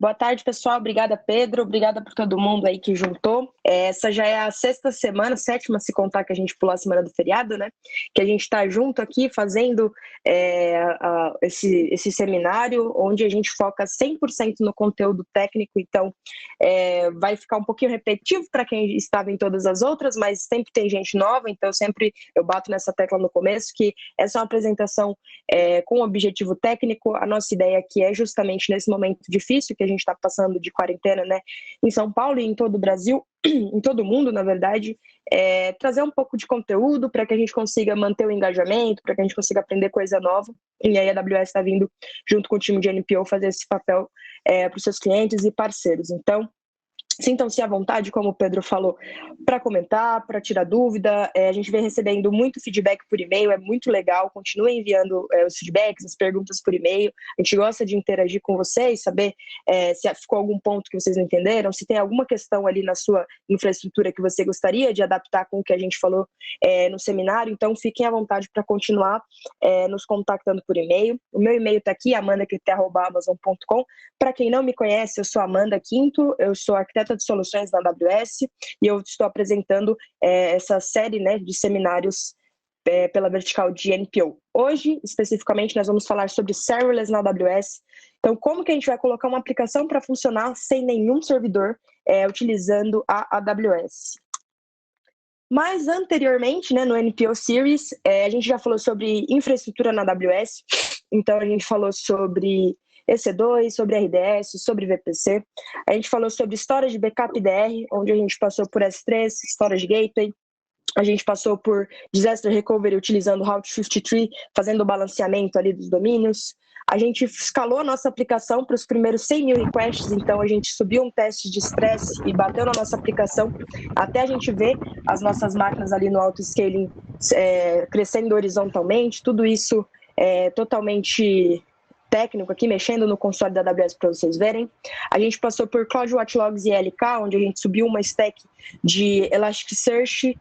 Boa tarde, pessoal. Obrigada, Pedro. Obrigada por todo mundo aí que juntou. Essa já é a sexta semana, sétima se contar que a gente pulou a semana do feriado, né? Que a gente está junto aqui fazendo esse seminário, onde a gente foca 100% no conteúdo técnico. Então, vai ficar um pouquinho repetitivo para quem estava em todas as outras, mas sempre tem gente nova. Então, eu bato nessa tecla no começo, que essa é uma apresentação com objetivo técnico. A nossa ideia aqui é justamente nesse momento difícil que a gente está passando de quarentena, né, em São Paulo e em todo o Brasil, em todo o mundo, na verdade, trazer um pouco de conteúdo para que a gente consiga manter o engajamento, para que a gente consiga aprender coisa nova. E aí a AWS está vindo, junto com o time de NPO, fazer esse papel para os seus clientes e parceiros. Então, sintam-se à vontade, como o Pedro falou, para comentar, para tirar dúvida. A gente vem recebendo muito feedback por e-mail, é muito legal. Continuem enviando os feedbacks, as perguntas por e-mail. A gente gosta de interagir com vocês, saber se ficou algum ponto que vocês não entenderam, se tem alguma questão ali na sua infraestrutura que você gostaria de adaptar com o que a gente falou no seminário. Então, fiquem à vontade para continuar nos contactando por e-mail. O meu e-mail está aqui, amandacrité@amazon.com. Para quem não me conhece, eu sou Amanda Quinto, eu sou arquiteta de soluções da AWS e eu estou apresentando essa série, né, de seminários pela vertical de NPO. Hoje, especificamente, nós vamos falar sobre serverless na AWS. Então, como que a gente vai colocar uma aplicação para funcionar sem nenhum servidor utilizando a AWS. Mas anteriormente, né, no NPO Series, a gente já falou sobre infraestrutura na AWS. Então, a gente falou sobre EC2, sobre RDS, sobre VPC. A gente falou sobre storage backup DR, onde a gente passou por S3, storage gateway. A gente passou por disaster recovery utilizando Route 53, fazendo o balanceamento ali dos domínios. A gente escalou a nossa aplicação para os primeiros 100 mil requests, então a gente subiu um teste de estresse e bateu na nossa aplicação, até a gente ver as nossas máquinas ali no auto-scaling crescendo horizontalmente, tudo isso totalmente técnico aqui, mexendo no console da AWS para vocês verem. A gente passou por CloudWatch Logs e ELK, onde a gente subiu uma stack de Elasticsearch,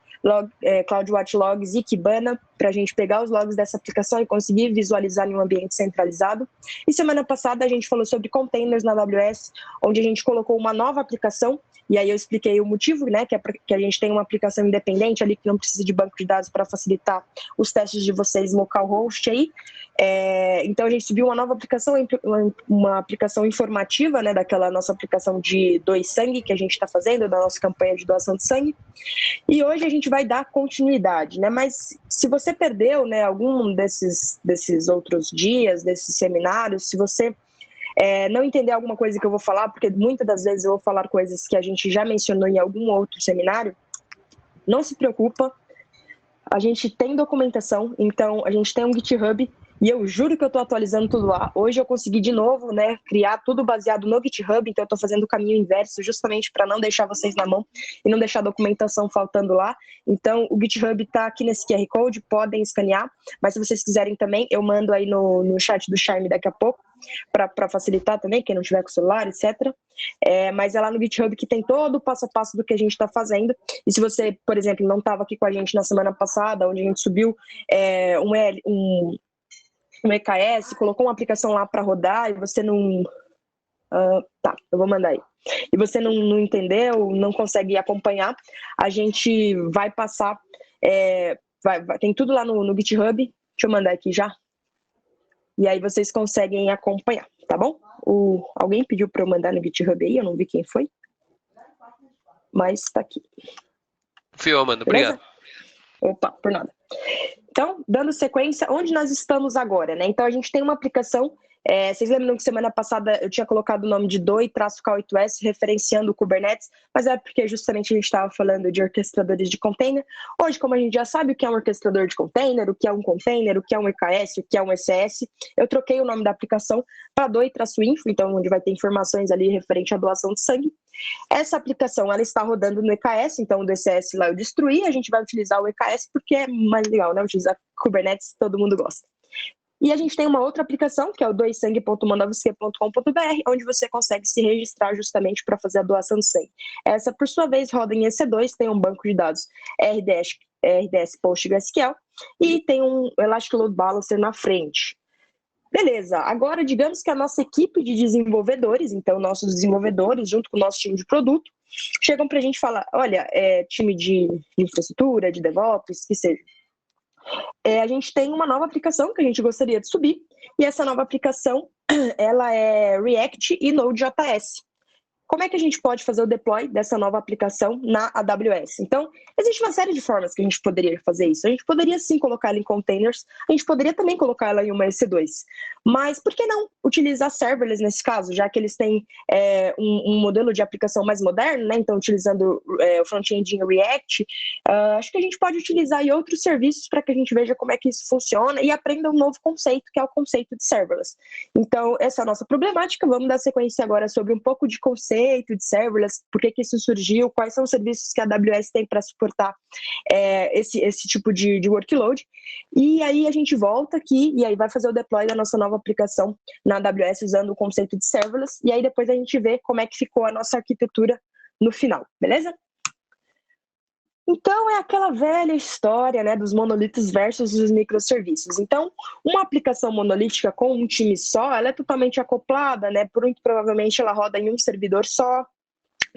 CloudWatch Logs e Kibana, para a gente pegar os logs dessa aplicação e conseguir visualizar em um ambiente centralizado. E semana passada a gente falou sobre containers na AWS, onde a gente colocou uma nova aplicação, e aí eu expliquei o motivo, né, que a gente tem uma aplicação independente ali, que não precisa de banco de dados para facilitar os testes de vocês localhost aí. Então a gente subiu uma nova aplicação, uma aplicação informativa, né, daquela nossa aplicação de doe sangue que a gente está fazendo, da nossa campanha de doação de sangue. E hoje a gente vai dar continuidade, né? Mas se você perdeu, né, algum desses outros dias, desses seminários, se você não entender alguma coisa que eu vou falar, porque muitas das vezes eu vou falar coisas que a gente já mencionou em algum outro seminário, não se preocupa, a gente tem documentação, então a gente tem um GitHub, e eu juro que eu estou atualizando tudo lá. Hoje eu consegui de novo, né, criar tudo baseado no GitHub, então eu estou fazendo o caminho inverso, justamente para não deixar vocês na mão e não deixar a documentação faltando lá. Então o GitHub está aqui nesse QR Code, podem escanear, mas se vocês quiserem também, eu mando aí no chat do Charme daqui a pouco, para facilitar também, quem não tiver com o celular, etc. Mas é lá no GitHub que tem todo o passo a passo do que a gente está fazendo. E se você, por exemplo, não estava aqui com a gente na semana passada, onde a gente subiu um EKS, colocou uma aplicação lá para rodar e você não... tá, eu vou mandar aí. E você não entendeu, não consegue acompanhar, a gente vai passar... tem tudo lá no GitHub. Deixa eu mandar aqui já. E aí vocês conseguem acompanhar, tá bom? Alguém pediu para eu mandar no GitHub aí, eu não vi quem foi. Mas tá aqui. Fui eu, Amanda, beleza? Obrigado. Opa, por nada. Então, dando sequência, onde nós estamos agora, né? Então, a gente tem uma aplicação, vocês lembram que semana passada eu tinha colocado o nome de DOI-K8S, referenciando o Kubernetes, mas é porque justamente a gente estava falando de orquestradores de container. Hoje, como a gente já sabe o que é um orquestrador de container, o que é um container, o que é um EKS, o que é um ECS, eu troquei o nome da aplicação para DOI-Info, então onde vai ter informações ali referente à doação de sangue. Essa aplicação, ela está rodando no EKS, então o do ECS lá eu destruí, a gente vai utilizar o EKS porque é mais legal, né? Utilizar Kubernetes, todo mundo gosta. E a gente tem uma outra aplicação, que é o doesangue.mandavosque.com.br, onde você consegue se registrar justamente para fazer a doação de sangue. Essa, por sua vez, roda em EC2, tem um banco de dados RDS PostgreSQL e tem um Elastic Load Balancer na frente. Beleza, agora digamos que a nossa equipe de desenvolvedores, então nossos desenvolvedores, junto com o nosso time de produto, chegam para a gente falar, olha, time de infraestrutura, de DevOps, que seja. A gente tem uma nova aplicação que a gente gostaria de subir, e essa nova aplicação, ela é React e Node.js. Como é que a gente pode fazer o deploy dessa nova aplicação na AWS? Então, existe uma série de formas que a gente poderia fazer isso. A gente poderia sim colocar ela em containers, a gente poderia também colocar ela em uma EC2. Mas por que não utilizar serverless nesse caso, já que eles têm um modelo de aplicação mais moderno, né? Então, utilizando o front-end em React, acho que a gente pode utilizar aí outros serviços para que a gente veja como é que isso funciona e aprenda um novo conceito, que é o conceito de serverless. Então, essa é a nossa problemática. Vamos dar sequência agora sobre um pouco de conceito de serverless, por que isso surgiu, quais são os serviços que a AWS tem para suportar esse tipo de workload. E aí a gente volta aqui e aí vai fazer o deploy da nossa nova aplicação na AWS usando o conceito de serverless, e aí depois a gente vê como é que ficou a nossa arquitetura no final, beleza? Então, é aquela velha história, né, dos monolitos versus os microserviços. Então, uma aplicação monolítica com um time só, ela é totalmente acoplada, né, muito provavelmente ela roda em um servidor só,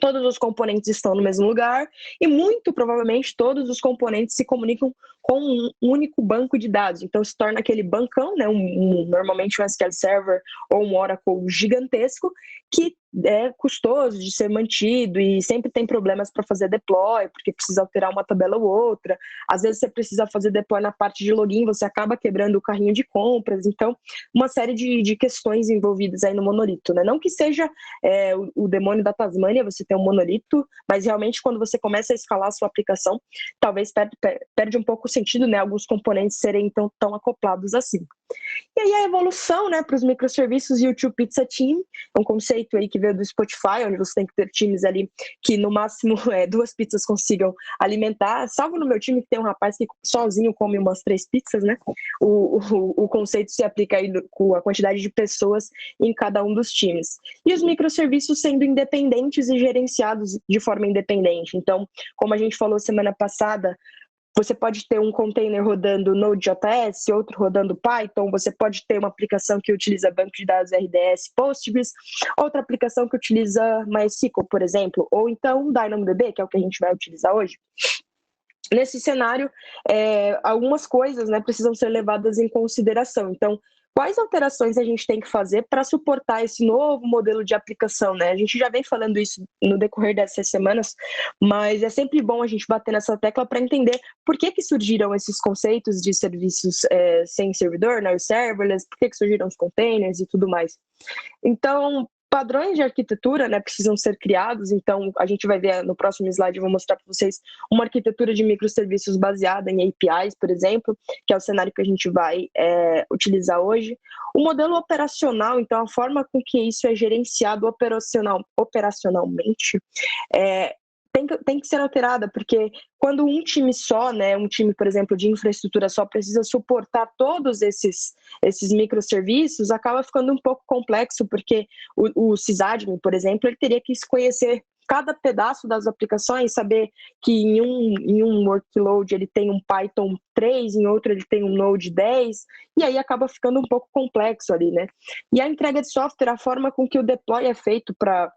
todos os componentes estão no mesmo lugar e muito provavelmente todos os componentes se comunicam com um único banco de dados. Então se torna aquele bancão, né, normalmente um SQL Server ou um Oracle gigantesco, que é custoso de ser mantido e sempre tem problemas para fazer deploy, porque precisa alterar uma tabela ou outra. Às vezes você precisa fazer deploy na parte de login, você acaba quebrando o carrinho de compras. Então, uma série de questões envolvidas aí no monolito, né? Não que seja o demônio da Tasmânia, você tem um monolito, mas realmente quando você começa a escalar a sua aplicação, talvez perde um pouco o sentido, né? Alguns componentes serem tão acoplados assim. E aí a evolução, né, para os microserviços e o Two Pizza Team, é um conceito aí que veio do Spotify, onde você tem que ter times ali que no máximo 2 pizzas consigam alimentar, salvo no meu time que tem um rapaz que sozinho come umas 3 pizzas, né? O conceito se aplica aí com a quantidade de pessoas em cada um dos times. E os microserviços sendo independentes e gerenciados de forma independente. Então, como a gente falou semana passada, você pode ter um container rodando Node.js, outro rodando Python, você pode ter uma aplicação que utiliza banco de dados RDS Postgres, outra aplicação que utiliza MySQL, por exemplo, ou então DynamoDB, que é o que a gente vai utilizar hoje. Nesse cenário, algumas coisas, né, precisam ser levadas em consideração. Então, quais alterações a gente tem que fazer para suportar esse novo modelo de aplicação, né? A gente já vem falando isso no decorrer dessas semanas, mas é sempre bom a gente bater nessa tecla para entender por que surgiram esses conceitos de serviços sem servidor, né, os serverless, por que surgiram os containers e tudo mais. Então, padrões de arquitetura, né, precisam ser criados. Então a gente vai ver no próximo slide, eu vou mostrar para vocês uma arquitetura de microserviços baseada em APIs, por exemplo, que é o cenário que a gente vai utilizar hoje. O modelo operacional, então a forma com que isso é gerenciado operacionalmente, tem que ser alterada, porque quando um time só, né, um time, por exemplo, de infraestrutura só, precisa suportar todos esses microserviços, acaba ficando um pouco complexo, porque o sysadmin, por exemplo, ele teria que conhecer cada pedaço das aplicações, saber que em um workload ele tem um Python 3, em outro ele tem um Node 10, e aí acaba ficando um pouco complexo ali, né? E a entrega de software, a forma com que o deploy é feito para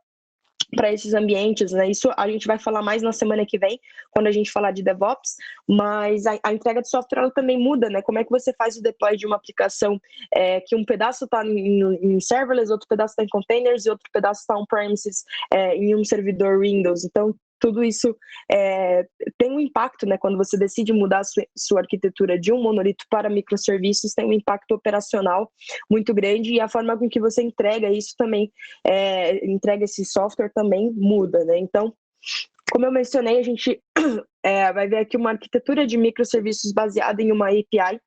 esses ambientes, né? Isso a gente vai falar mais na semana que vem, quando a gente falar de DevOps, mas a entrega de software ela também muda, né? Como é que você faz o deploy de uma aplicação que um pedaço está em serverless, outro pedaço está em containers e outro pedaço está on-premises em um servidor Windows. Então, tudo isso tem um impacto, né? Quando você decide mudar a sua arquitetura de um monolito para microserviços, tem um impacto operacional muito grande, e a forma com que você entrega isso também, entrega esse software também muda, né? Então, como eu mencionei, a gente vai ver aqui uma arquitetura de microserviços baseada em uma API.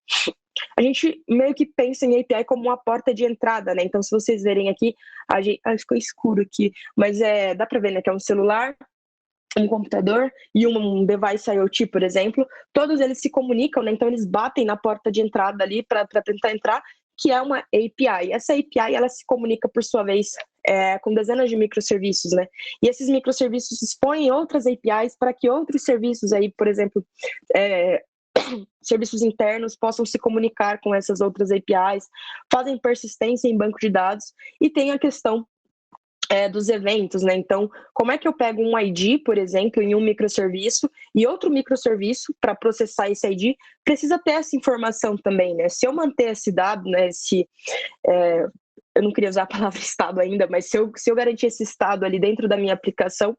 A gente meio que pensa em API como uma porta de entrada, né? Então, se vocês verem aqui, ficou escuro aqui, mas dá para ver, né, que é um celular, um computador e um device IoT, por exemplo, todos eles se comunicam, né? Então eles batem na porta de entrada ali para tentar entrar, que é uma API. Essa API, ela se comunica, por sua vez, com dezenas de microserviços, né? E esses microserviços expõem outras APIs para que outros serviços aí, por exemplo, serviços internos possam se comunicar com essas outras APIs, fazem persistência em banco de dados, e tem a questão dos eventos, né? Então, como é que eu pego um ID, por exemplo, em um microserviço e outro microserviço para processar esse ID, precisa ter essa informação também, né? Se eu manter esse dado, né, eu não queria usar a palavra estado ainda, mas se eu garantir esse estado ali dentro da minha aplicação,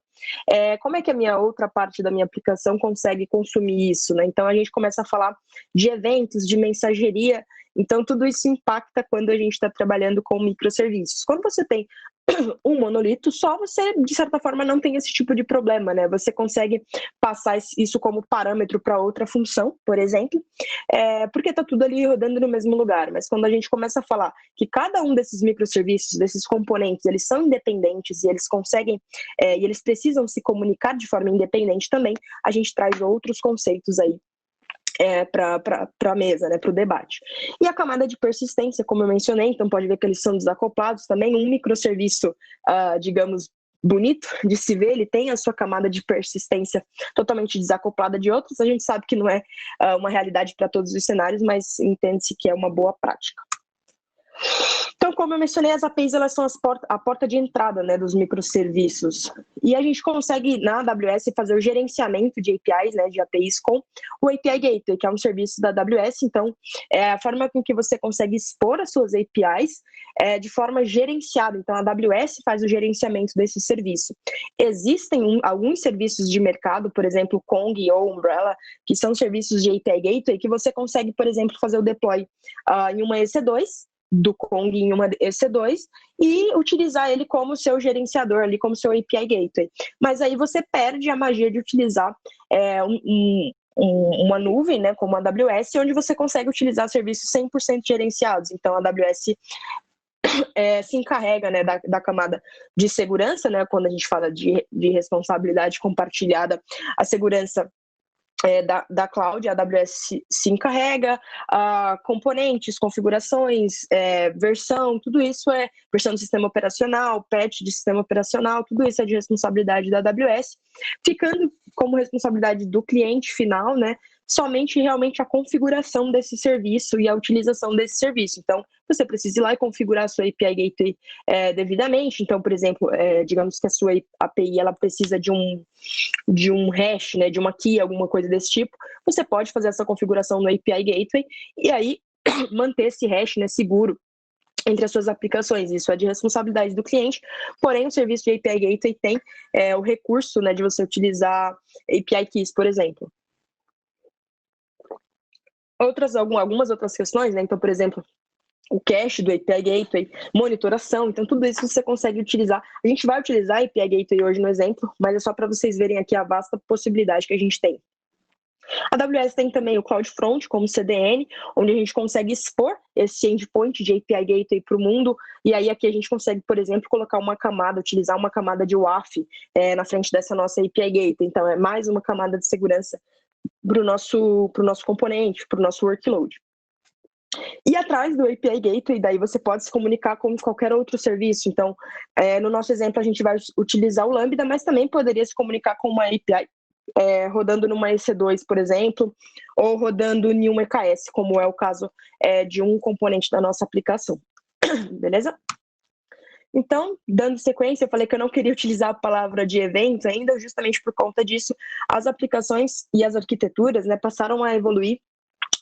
como é que a minha outra parte da minha aplicação consegue consumir isso, né? Então, a gente começa a falar de eventos, de mensageria, então tudo isso impacta quando a gente está trabalhando com microserviços. Quando você tem um monolito só, você, de certa forma, não tem esse tipo de problema, né? Você consegue passar isso como parâmetro para outra função, por exemplo, porque está tudo ali rodando no mesmo lugar. Mas quando a gente começa a falar que cada um desses microserviços, desses componentes, eles são independentes e eles conseguem, e eles precisam se comunicar de forma independente também, a gente traz outros conceitos aí para a mesa, né, para o debate. E a camada de persistência, como eu mencionei, então pode ver que eles são desacoplados também. Um microserviço, digamos, bonito de se ver, ele tem a sua camada de persistência totalmente desacoplada de outros. A gente sabe que não é uma realidade para todos os cenários, mas entende-se que é uma boa prática. Então, como eu mencionei, as APIs elas são a porta de entrada, né, dos microserviços. E a gente consegue, na AWS, fazer o gerenciamento de APIs, né, de APIs com o API Gateway, que é um serviço da AWS. Então, é a forma com que você consegue expor as suas APIs de forma gerenciada. Então, a AWS faz o gerenciamento desse serviço. Existem alguns serviços de mercado, por exemplo, Kong ou Umbrella, que são serviços de API Gateway, que você consegue, por exemplo, fazer o deploy em uma EC2, do Kong em uma EC2 e utilizar ele como seu gerenciador, ali como seu API Gateway. Mas aí você perde a magia de utilizar uma nuvem, né, como a AWS, onde você consegue utilizar serviços 100% gerenciados. Então, a AWS se encarrega, né, da camada de segurança, né, quando a gente fala de responsabilidade compartilhada, a segurança da cloud, a AWS se encarrega, componentes, configurações, versão, tudo isso versão do sistema operacional, patch de sistema operacional, tudo isso é de responsabilidade da AWS, ficando como responsabilidade do cliente final, né, somente realmente a configuração desse serviço e a utilização desse serviço. Então, você precisa ir lá e configurar a sua API Gateway devidamente. Então, por exemplo, digamos que a sua API ela precisa de um hash, né, de uma key, alguma coisa desse tipo, você pode fazer essa configuração no API Gateway e aí manter esse hash, né, seguro entre as suas aplicações. Isso é de responsabilidade do cliente, porém o serviço de API Gateway tem o recurso, né, de você utilizar API Keys, por exemplo. Algumas outras questões, né? Então, por exemplo, o cache do API Gateway, monitoração, então tudo isso você consegue utilizar. A gente vai utilizar a API Gateway hoje no exemplo, mas é só para vocês verem aqui a vasta possibilidade que a gente tem. A AWS tem também o CloudFront como CDN, onde a gente consegue expor esse endpoint de API Gateway para o mundo, e aí aqui a gente consegue, por exemplo, colocar uma camada, utilizar uma camada de WAF na frente dessa nossa API Gateway. Então, é mais uma camada de segurança para o nosso componente, para o nosso workload. E atrás do API Gateway, daí você pode se comunicar com qualquer outro serviço. Então, no nosso exemplo, a gente vai utilizar o Lambda, mas também poderia se comunicar com uma API rodando numa EC2, por exemplo, ou rodando em um EKS, como é o caso de um componente da nossa aplicação. Beleza? Então, dando sequência, eu falei que eu não queria utilizar a palavra de eventos ainda, justamente por conta disso, as aplicações e as arquiteturas, né, passaram a evoluir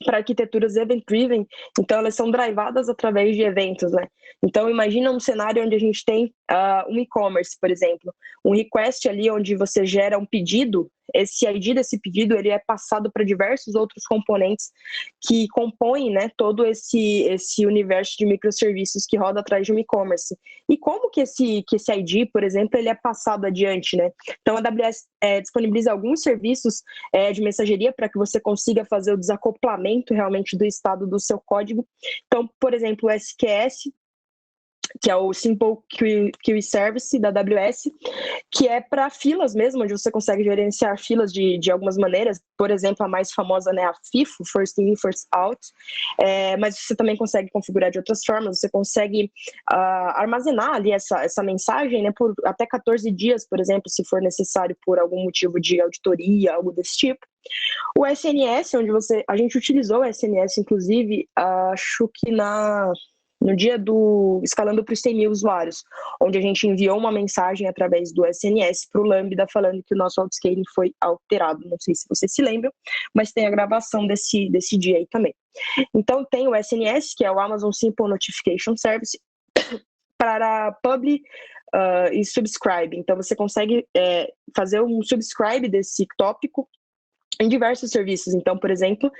para arquiteturas event-driven, então elas são drivadas através de eventos, né? Então imagina um cenário onde a gente tem um e-commerce, por exemplo, um request ali onde você gera um pedido, esse ID desse pedido ele é passado para diversos outros componentes que compõem, né, todo esse universo de microserviços que roda atrás de um e-commerce. E como que esse ID, por exemplo, ele é passado adiante, né? Então a AWS disponibiliza alguns serviços de mensageria para que você consiga fazer o desacoplamento realmente do estado do seu código. Então, por exemplo, o SQS, que é o Simple Query Service da AWS, que é para filas mesmo, onde você consegue gerenciar filas de algumas maneiras. Por exemplo, a mais famosa, né, a FIFO, First In, First Out, mas você também consegue configurar de outras formas. Você consegue armazenar ali essa mensagem, né, por até 14 dias, por exemplo, se for necessário por algum motivo de auditoria, algo desse tipo. O SNS, onde a gente utilizou o SNS, inclusive, acho que no dia do escalando para os 100 mil usuários, onde a gente enviou uma mensagem através do SNS para o Lambda falando que o nosso autoscaling foi alterado. Não sei se vocês se lembram, mas tem a gravação desse dia aí também. Então tem o SNS, que é o Amazon Simple Notification Service, para public e subscribe. Então você consegue fazer um subscribe desse tópico em diversos serviços. Então, por exemplo,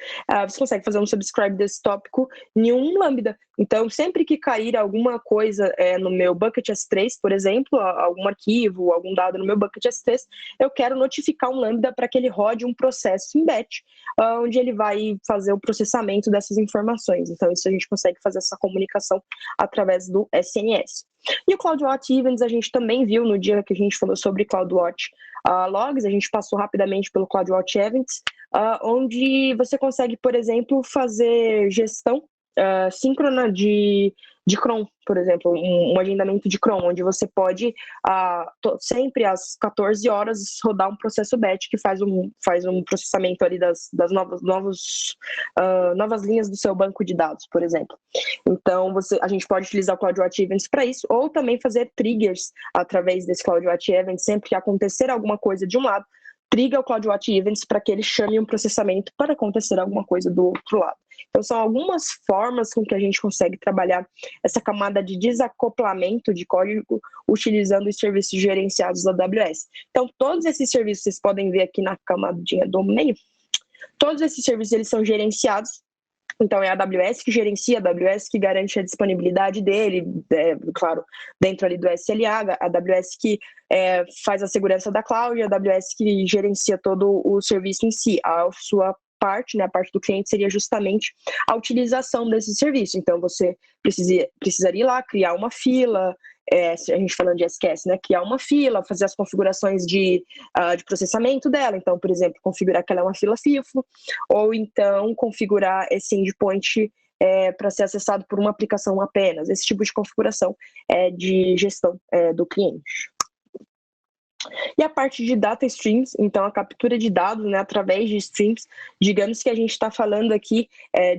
você consegue fazer um subscribe desse tópico em um Lambda. Então, sempre que cair alguma coisa no meu bucket S3, por exemplo, algum arquivo, algum dado no meu bucket S3, eu quero notificar um Lambda para que ele rode um processo em batch, onde ele vai fazer o processamento dessas informações. Então, isso a gente consegue fazer essa comunicação através do SNS. E o CloudWatch Events a gente também viu no dia que a gente falou sobre CloudWatch Logs, a gente passou rapidamente pelo CloudWatch Events, onde você consegue, por exemplo, fazer gestão síncrona de cron, por exemplo, um agendamento de cron, onde você pode sempre às 14 horas rodar um processo batch que faz um processamento ali das novas linhas do seu banco de dados, por exemplo. Então, a gente pode utilizar o CloudWatch Events para isso, ou também fazer triggers através desse CloudWatch Events, sempre que acontecer alguma coisa de um lado, triga o CloudWatch Events para que ele chame um processamento para acontecer alguma coisa do outro lado. Então, são algumas formas com que a gente consegue trabalhar essa camada de desacoplamento de código utilizando os serviços gerenciados da AWS. Então, todos esses serviços, vocês podem ver aqui na camadinha do meio, todos esses serviços eles são gerenciados. Então, é a AWS que gerencia, a AWS que garante a disponibilidade dele, claro, dentro ali do SLA, a AWS que faz a segurança da cloud, a AWS que gerencia todo o serviço em si. A sua parte, né, a parte do cliente seria justamente a utilização desse serviço. Então, você precisaria ir lá, criar uma fila, a gente falando de SQS, né, criar uma fila, fazer as configurações de processamento dela. Então, por exemplo, configurar que ela é uma fila FIFO, ou então configurar esse endpoint para ser acessado por uma aplicação apenas. Esse tipo de configuração de gestão do cliente. E a parte de data streams, então a captura de dados, né, através de streams, digamos que a gente está falando aqui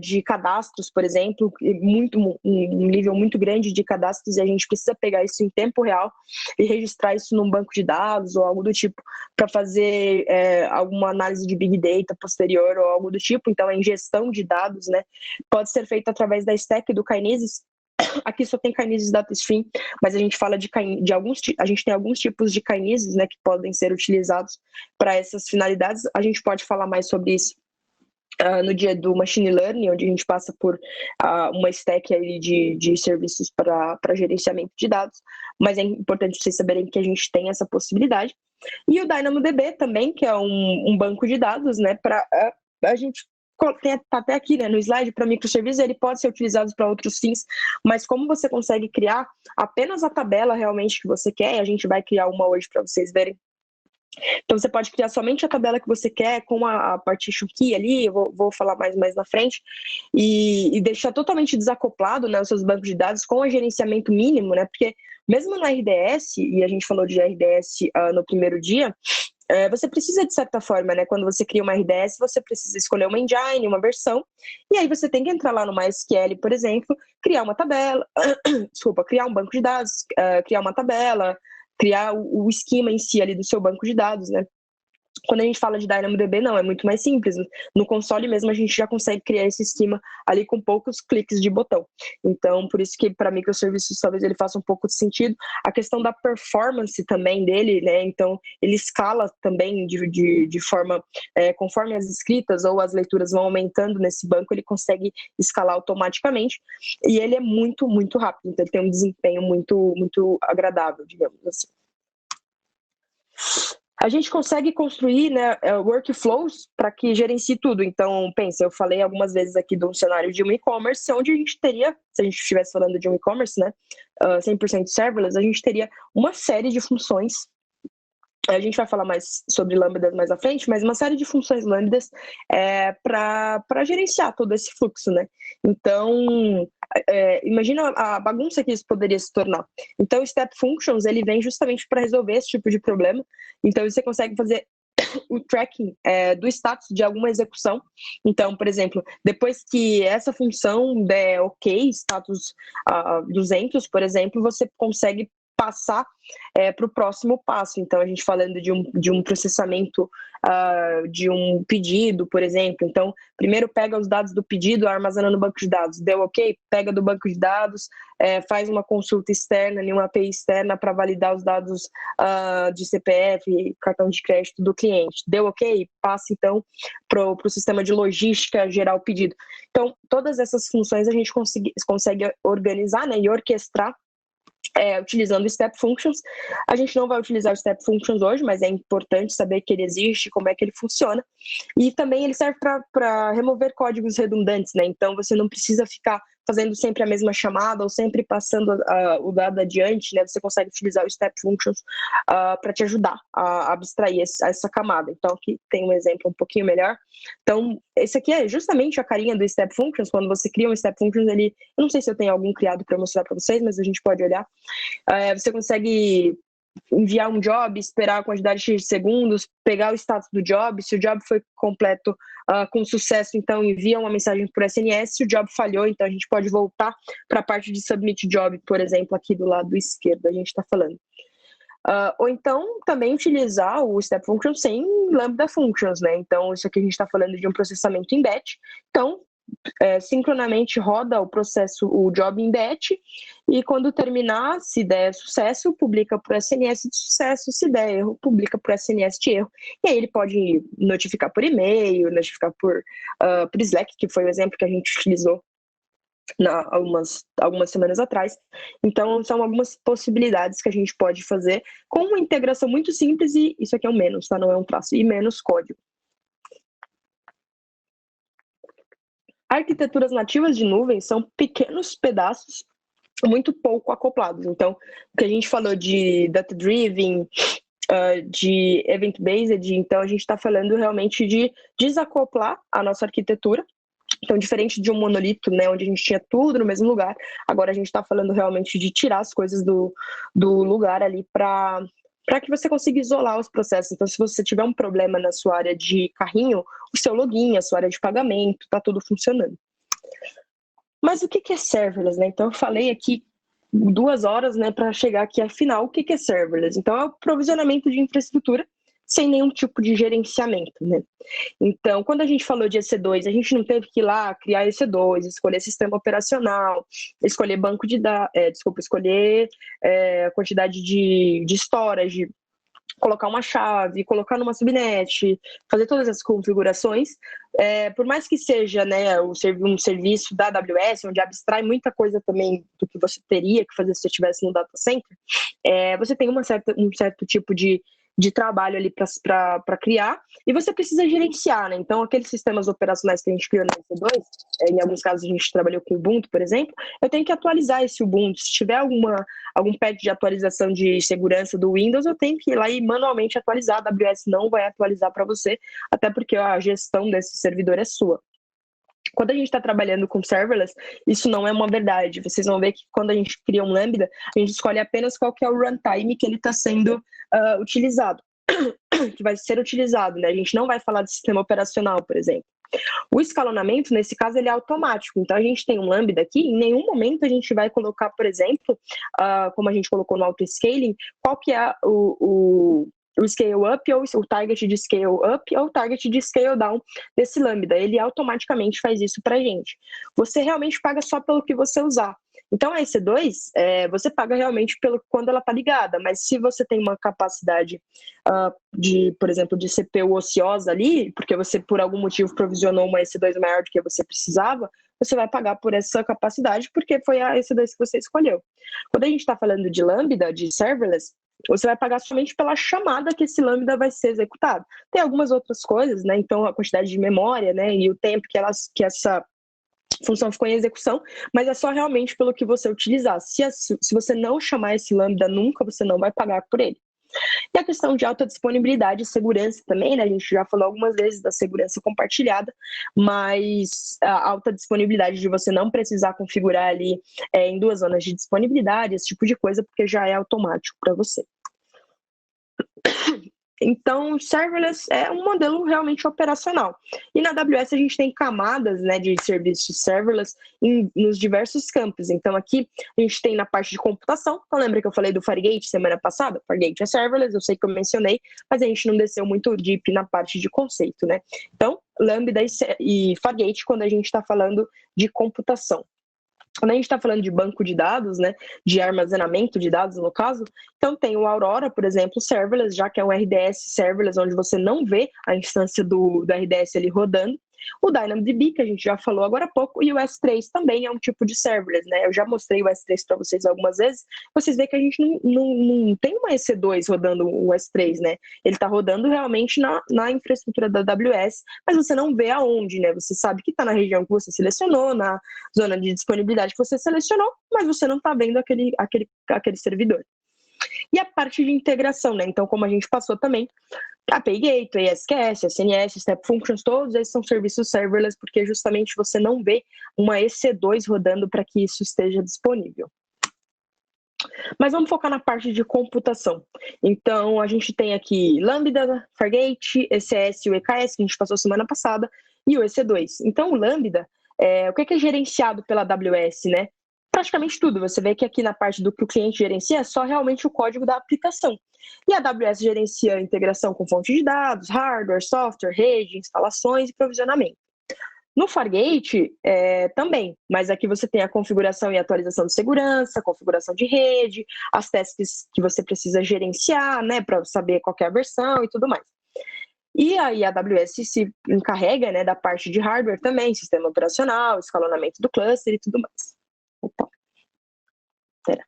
de cadastros, por exemplo, um nível muito grande de cadastros, e a gente precisa pegar isso em tempo real e registrar isso num banco de dados ou algo do tipo, para fazer alguma análise de Big Data posterior ou algo do tipo. Então a ingestão de dados, né, pode ser feita através da stack do Kinesis. Aqui só tem Kinesis Data Stream, mas a gente fala a gente tem alguns tipos de Kinesis, né, que podem ser utilizados para essas finalidades. A gente pode falar mais sobre isso no dia do Machine Learning, onde a gente passa por uma stack aí de serviços para gerenciamento de dados, mas é importante vocês saberem que a gente tem essa possibilidade. E o DynamoDB também, que é um banco de dados, né, para a gente tem até aqui, né, no slide, para microserviços, ele pode ser utilizado para outros fins, mas como você consegue criar apenas a tabela realmente que você quer, e a gente vai criar uma hoje para vocês verem. Então você pode criar somente a tabela que você quer com a partition key ali, eu vou falar mais na frente, e deixar totalmente desacoplado, né, os seus bancos de dados com o gerenciamento mínimo, né, porque mesmo no RDS, e a gente falou de RDS no primeiro dia, você precisa, de certa forma, né, quando você cria uma RDS, você precisa escolher uma engine, uma versão, e aí você tem que entrar lá no MySQL, por exemplo, criar uma tabela, criar um banco de dados, criar uma tabela, criar o esquema em si ali do seu banco de dados, né? Quando a gente fala de DynamoDB, não, é muito mais simples. No console mesmo a gente já consegue criar esse esquema ali com poucos cliques de botão. Então, por isso que para microserviços talvez ele faça um pouco de sentido. A questão da performance também dele, né? Então, ele escala também de forma, conforme as escritas ou as leituras vão aumentando nesse banco, ele consegue escalar automaticamente. E ele é muito, muito rápido. Então, ele tem um desempenho muito, muito agradável, digamos assim. A gente consegue construir, né, workflows para que gerencie tudo. Então, pensa, eu falei algumas vezes aqui de um cenário de um e-commerce, onde a gente teria, se a gente estivesse falando de um e-commerce, né, 100% serverless, a gente teria uma série de funções. A gente vai falar mais sobre lambdas mais à frente, mas uma série de funções lambdas para gerenciar todo esse fluxo, né? Então, imagina a bagunça que isso poderia se tornar. Então, o Step Functions, ele vem justamente para resolver esse tipo de problema. Então, você consegue fazer o tracking do status de alguma execução. Então, por exemplo, depois que essa função der ok, status 200, por exemplo, você consegue passar para o próximo passo. Então, a gente falando de um processamento de um pedido, por exemplo. Então, primeiro pega os dados do pedido, armazena no banco de dados. Deu ok? Pega do banco de dados, faz uma consulta externa, uma API externa para validar os dados de CPF, cartão de crédito do cliente. Deu ok? Passa, então, para o sistema de logística gerar o pedido. Então, todas essas funções a gente consegue organizar, né, e orquestrar utilizando Step Functions. A gente não vai utilizar o Step Functions hoje, mas é importante saber que ele existe, como é que ele funciona. E também ele serve para remover códigos redundantes, né? Então você não precisa ficar fazendo sempre a mesma chamada ou sempre passando o dado adiante, né? Você consegue utilizar o Step Functions para te ajudar a abstrair essa camada. Então aqui tem um exemplo um pouquinho melhor. Então esse aqui é justamente a carinha do Step Functions. Quando você cria um Step Functions, eu não sei se eu tenho algum criado para mostrar para vocês, mas a gente pode olhar. Você consegue enviar um job, esperar a quantidade de segundos, pegar o status do job. Se o job foi completo com sucesso, então envia uma mensagem por SMS. Se o job falhou, então a gente pode voltar para a parte de submit job, por exemplo, aqui do lado esquerdo a gente está falando. Ou então também utilizar o Step Function sem Lambda Functions, né? Então isso aqui a gente está falando de um processamento em batch. Então sincronamente roda o processo, o job em batch, e quando terminar, se der sucesso, publica para o SNS de sucesso, se der erro, publica para o SNS de erro. E aí ele pode notificar por e-mail, notificar por Slack, que foi o exemplo que a gente utilizou algumas semanas atrás. Então, são algumas possibilidades que a gente pode fazer com uma integração muito simples, e isso aqui é um menos, tá? Não é um traço, e menos código. Arquiteturas nativas de nuvem são pequenos pedaços muito pouco acoplados. Então, o que a gente falou de data-driven, de event-based, então a gente está falando realmente de desacoplar a nossa arquitetura. Então, diferente de um monolito, né, onde a gente tinha tudo no mesmo lugar, agora a gente está falando realmente de tirar as coisas do lugar ali para que você consiga isolar os processos. Então, se você tiver um problema na sua área de carrinho, o seu login, a sua área de pagamento, está tudo funcionando. Mas o que é serverless, né? Então, eu falei aqui 2 horas, né, para chegar aqui afinal, o que é serverless? Então, é o provisionamento de infraestrutura sem nenhum tipo de gerenciamento, né? Então, quando a gente falou de EC2, a gente não teve que ir lá criar EC2, escolher sistema operacional, escolher banco de dados, escolher a quantidade de storage, colocar uma chave, colocar numa subnet, fazer todas as configurações. Por mais que seja, né, um serviço da AWS, onde abstrai muita coisa também do que você teria que fazer se você estivesse no data center, você tem um certo tipo de trabalho ali para criar, e você precisa gerenciar, né? Então, aqueles sistemas operacionais que a gente criou no EC2, em alguns casos a gente trabalhou com Ubuntu, por exemplo, eu tenho que atualizar esse Ubuntu. Se tiver algum patch de atualização de segurança do Windows, eu tenho que ir lá e manualmente atualizar. A AWS não vai atualizar para você, até porque a gestão desse servidor é sua. Quando a gente está trabalhando com serverless, isso não é uma verdade. Vocês vão ver que quando a gente cria um Lambda, a gente escolhe apenas qual que é o runtime que ele está sendo utilizado, que vai ser utilizado, né? A gente não vai falar de sistema operacional, por exemplo. O escalonamento, nesse caso, ele é automático. Então, a gente tem um Lambda aqui, em nenhum momento a gente vai colocar, por exemplo, como a gente colocou no auto-scaling, qual que é o scale up, ou o target de scale up, ou o target de scale down desse Lambda. Ele automaticamente faz isso para a gente. Você realmente paga só pelo que você usar. Então, a EC2, você paga realmente quando ela está ligada, mas se você tem uma capacidade por exemplo, de CPU ociosa ali, porque você, por algum motivo, provisionou uma EC2 maior do que você precisava, você vai pagar por essa capacidade, porque foi a EC2 que você escolheu. Quando a gente está falando de Lambda, de serverless, você vai pagar somente pela chamada que esse Lambda vai ser executado. Tem algumas outras coisas, né? Então, a quantidade de memória, né? E o tempo que essa função ficou em execução, mas é só realmente pelo que você utilizar. Se você não chamar esse Lambda nunca, você não vai pagar por ele. E a questão de alta disponibilidade e segurança também, né? A gente já falou algumas vezes da segurança compartilhada, mas a alta disponibilidade de você não precisar configurar ali em 2 zonas de disponibilidade, esse tipo de coisa, porque já é automático para você. Então, serverless é um modelo realmente operacional. E na AWS a gente tem camadas, né, de serviços serverless nos diversos campos. Então, aqui a gente tem na parte de computação. Então, lembra que eu falei do Fargate semana passada? Fargate é serverless, eu sei que eu mencionei, mas a gente não desceu muito deep na parte de conceito, né? Então, Lambda e Fargate quando a gente está falando de computação. Quando a gente está falando de banco de dados, né, de armazenamento de dados no caso, então tem o Aurora, por exemplo, serverless, já que é um RDS serverless, onde você não vê a instância do RDS ali rodando. O DynamoDB, que a gente já falou agora há pouco, e o S3 também é um tipo de serverless, né? Eu já mostrei o S3 para vocês algumas vezes. Vocês veem que a gente não tem uma EC2 rodando o S3, né? Ele está rodando realmente na infraestrutura da AWS, mas você não vê aonde, né? Você sabe que está na região que você selecionou, na zona de disponibilidade que você selecionou, mas você não está vendo aquele servidor. E a parte de integração, né? Então, como a gente passou também, API Gateway, SQS, SNS, Step Functions, todos esses são serviços serverless, porque justamente você não vê uma EC2 rodando para que isso esteja disponível. Mas vamos focar na parte de computação. Então, a gente tem aqui Lambda, Fargate, ECS e o EKS, que a gente passou semana passada, e o EC2. Então, o Lambda, o que é gerenciado pela AWS, né? Praticamente tudo. Você vê que aqui na parte do que o cliente gerencia é só realmente o código da aplicação. E a AWS gerencia a integração com fonte de dados, hardware, software, rede, instalações e provisionamento. No Fargate, também, mas aqui você tem a configuração e atualização de segurança, configuração de rede, as tasks que você precisa gerenciar, né, para saber qual é a versão e tudo mais. E aí a AWS se encarrega, né, da parte de hardware também, sistema operacional, escalonamento do cluster e tudo mais. Opa. Pera.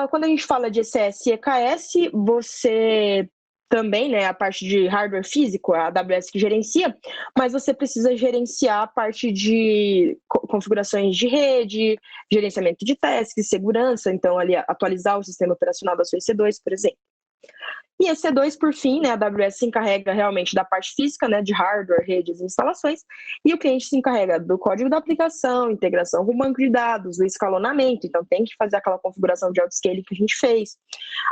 Quando a gente fala de ECS e EKS, você também, né, a parte de hardware físico, a AWS que gerencia, mas você precisa gerenciar a parte de configurações de rede, gerenciamento de tasks, segurança, então ali atualizar o sistema operacional da sua EC2, por exemplo. E EC2, por fim, né, a AWS se encarrega realmente da parte física, né, de hardware, redes e instalações, e o cliente se encarrega do código da aplicação, integração com o banco de dados, o escalonamento, então tem que fazer aquela configuração de autoscaling que a gente fez,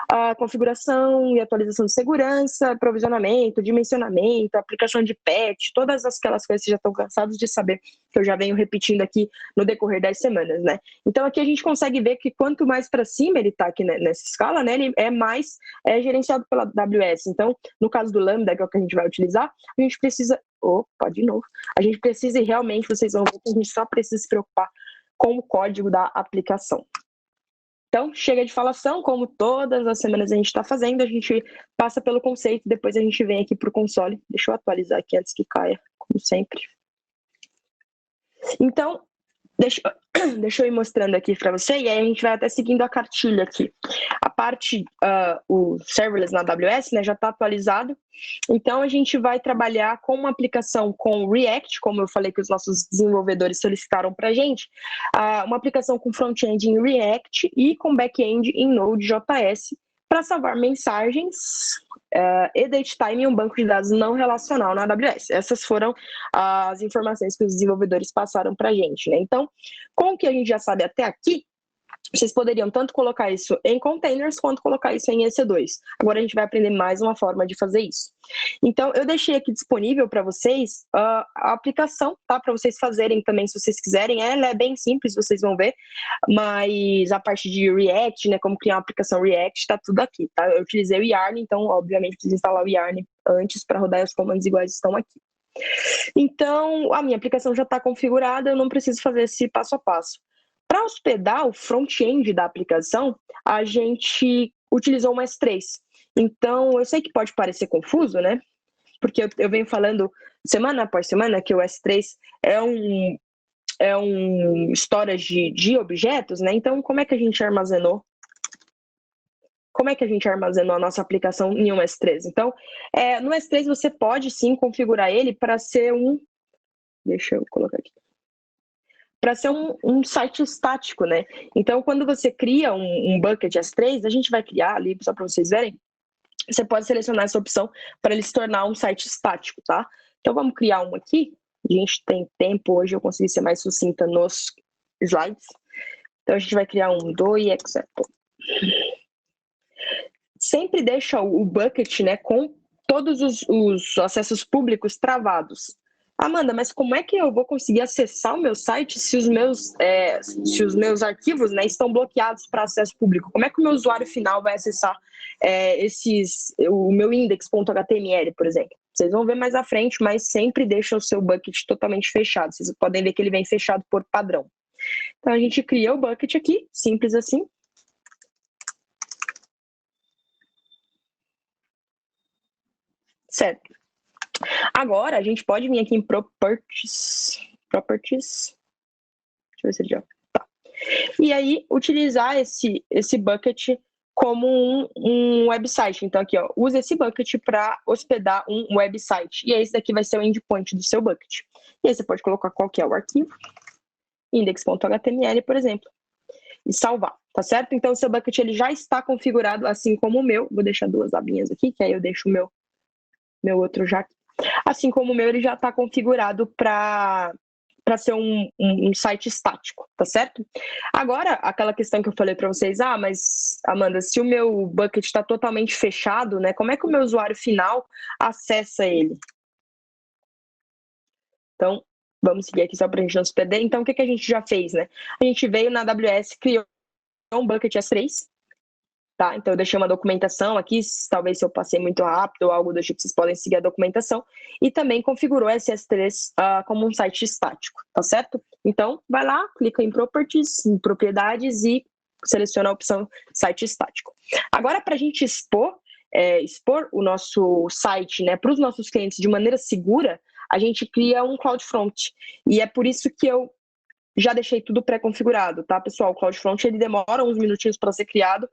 a configuração e atualização de segurança, provisionamento, dimensionamento, aplicação de patch, todas aquelas coisas que vocês já estão cansados de saber, que eu já venho repetindo aqui no decorrer das semanas, né? Então aqui a gente consegue ver que quanto mais para cima ele está aqui nessa escala, né, ele é mais gerenciado pela AWS. Então, no caso do Lambda, que é o que a gente vai utilizar, a gente precisa... Opa, de novo. A gente precisa e realmente, vocês vão ver que a gente só precisa se preocupar com o código da aplicação. Então, chega de falação, como todas as semanas a gente está fazendo, a gente passa pelo conceito, depois a gente vem aqui para o console. Deixa eu atualizar aqui antes que caia, como sempre. Então, deixa eu ir mostrando aqui para você, e aí a gente vai até seguindo a cartilha aqui. A parte, o serverless na AWS, né, já está atualizado, então a gente vai trabalhar com uma aplicação com React, como eu falei que os nossos desenvolvedores solicitaram para a gente, uma aplicação com front-end em React e com back-end em Node.js, para salvar mensagens e datetime em um banco de dados não relacional na AWS. Essas foram as informações que os desenvolvedores passaram para a gente, né? Então, com o que a gente já sabe até aqui, vocês poderiam tanto colocar isso em containers quanto colocar isso em EC2. Agora a gente vai aprender mais uma forma de fazer isso. Então, eu deixei aqui disponível para vocês a aplicação, tá? Para vocês fazerem também, se vocês quiserem. Ela é bem simples, vocês vão ver. Mas a parte de React, né? Como criar uma aplicação React, está tudo aqui, tá? Eu utilizei o Yarn, então, obviamente, preciso instalar o Yarn antes para rodar os comandos iguais estão aqui. Então, a minha aplicação já está configurada, eu não preciso fazer esse passo a passo. Para hospedar o front-end da aplicação, a gente utilizou um S3. Então, eu sei que pode parecer confuso, né? Porque eu venho falando semana após semana que o S3 é um storage de objetos, né? Então, como é que a gente armazenou? Como é que a gente armazenou a nossa aplicação em um S3? Então, no S3 você pode sim configurar ele para ser um... Deixa eu colocar aqui. Para ser um site estático, né? Então, quando você cria um bucket S3, a gente vai criar ali, só para vocês verem, você pode selecionar essa opção para ele se tornar um site estático, tá? Então, vamos criar um aqui. A gente tem tempo, hoje eu consegui ser mais sucinta nos slides. Então, a gente vai criar um do example. sempre deixa o bucket, né, com todos os acessos públicos travados. Amanda, mas como é que eu vou conseguir acessar o meu site se os meus arquivos, né, estão bloqueados para acesso público? Como é que o meu usuário final vai acessar o meu index.html, por exemplo? Vocês vão ver mais à frente, mas sempre deixa o seu bucket totalmente fechado. Vocês podem ver que ele vem fechado por padrão. Então, a gente cria o bucket aqui, simples assim. Certo. Agora, a gente pode vir aqui em Properties. Deixa eu ver se ele já... Tá. E aí, utilizar esse bucket como um website. Então, aqui, ó, usa esse bucket para hospedar um website. E aí, esse daqui vai ser o endpoint do seu bucket. E aí, você pode colocar qual que é o arquivo. Index.html, por exemplo. E salvar, tá certo? Então, o seu bucket ele já está configurado, assim como o meu. Vou deixar duas abinhas aqui, que aí eu deixo o meu outro já aqui. Assim como o meu, ele já está configurado para ser um site estático, tá certo? Agora, aquela questão que eu falei para vocês, mas, Amanda, se o meu bucket está totalmente fechado, né, como é que o meu usuário final acessa ele? Então, vamos seguir aqui só para a gente não se perder. Então, o que a gente já fez, né? A gente veio na AWS, criou um bucket S3, tá? Então, eu deixei uma documentação aqui, talvez se eu passei muito rápido ou algo do tipo, vocês podem seguir a documentação. E também configurou esse S3 como um site estático, tá certo? Então, vai lá, clica em Properties, em Propriedades e seleciona a opção Site Estático. Agora, para a gente expor o nosso site, né, para os nossos clientes de maneira segura, a gente cria um CloudFront. E é por isso que eu já deixei tudo pré-configurado, tá, pessoal? O CloudFront, ele demora uns minutinhos para ser criado,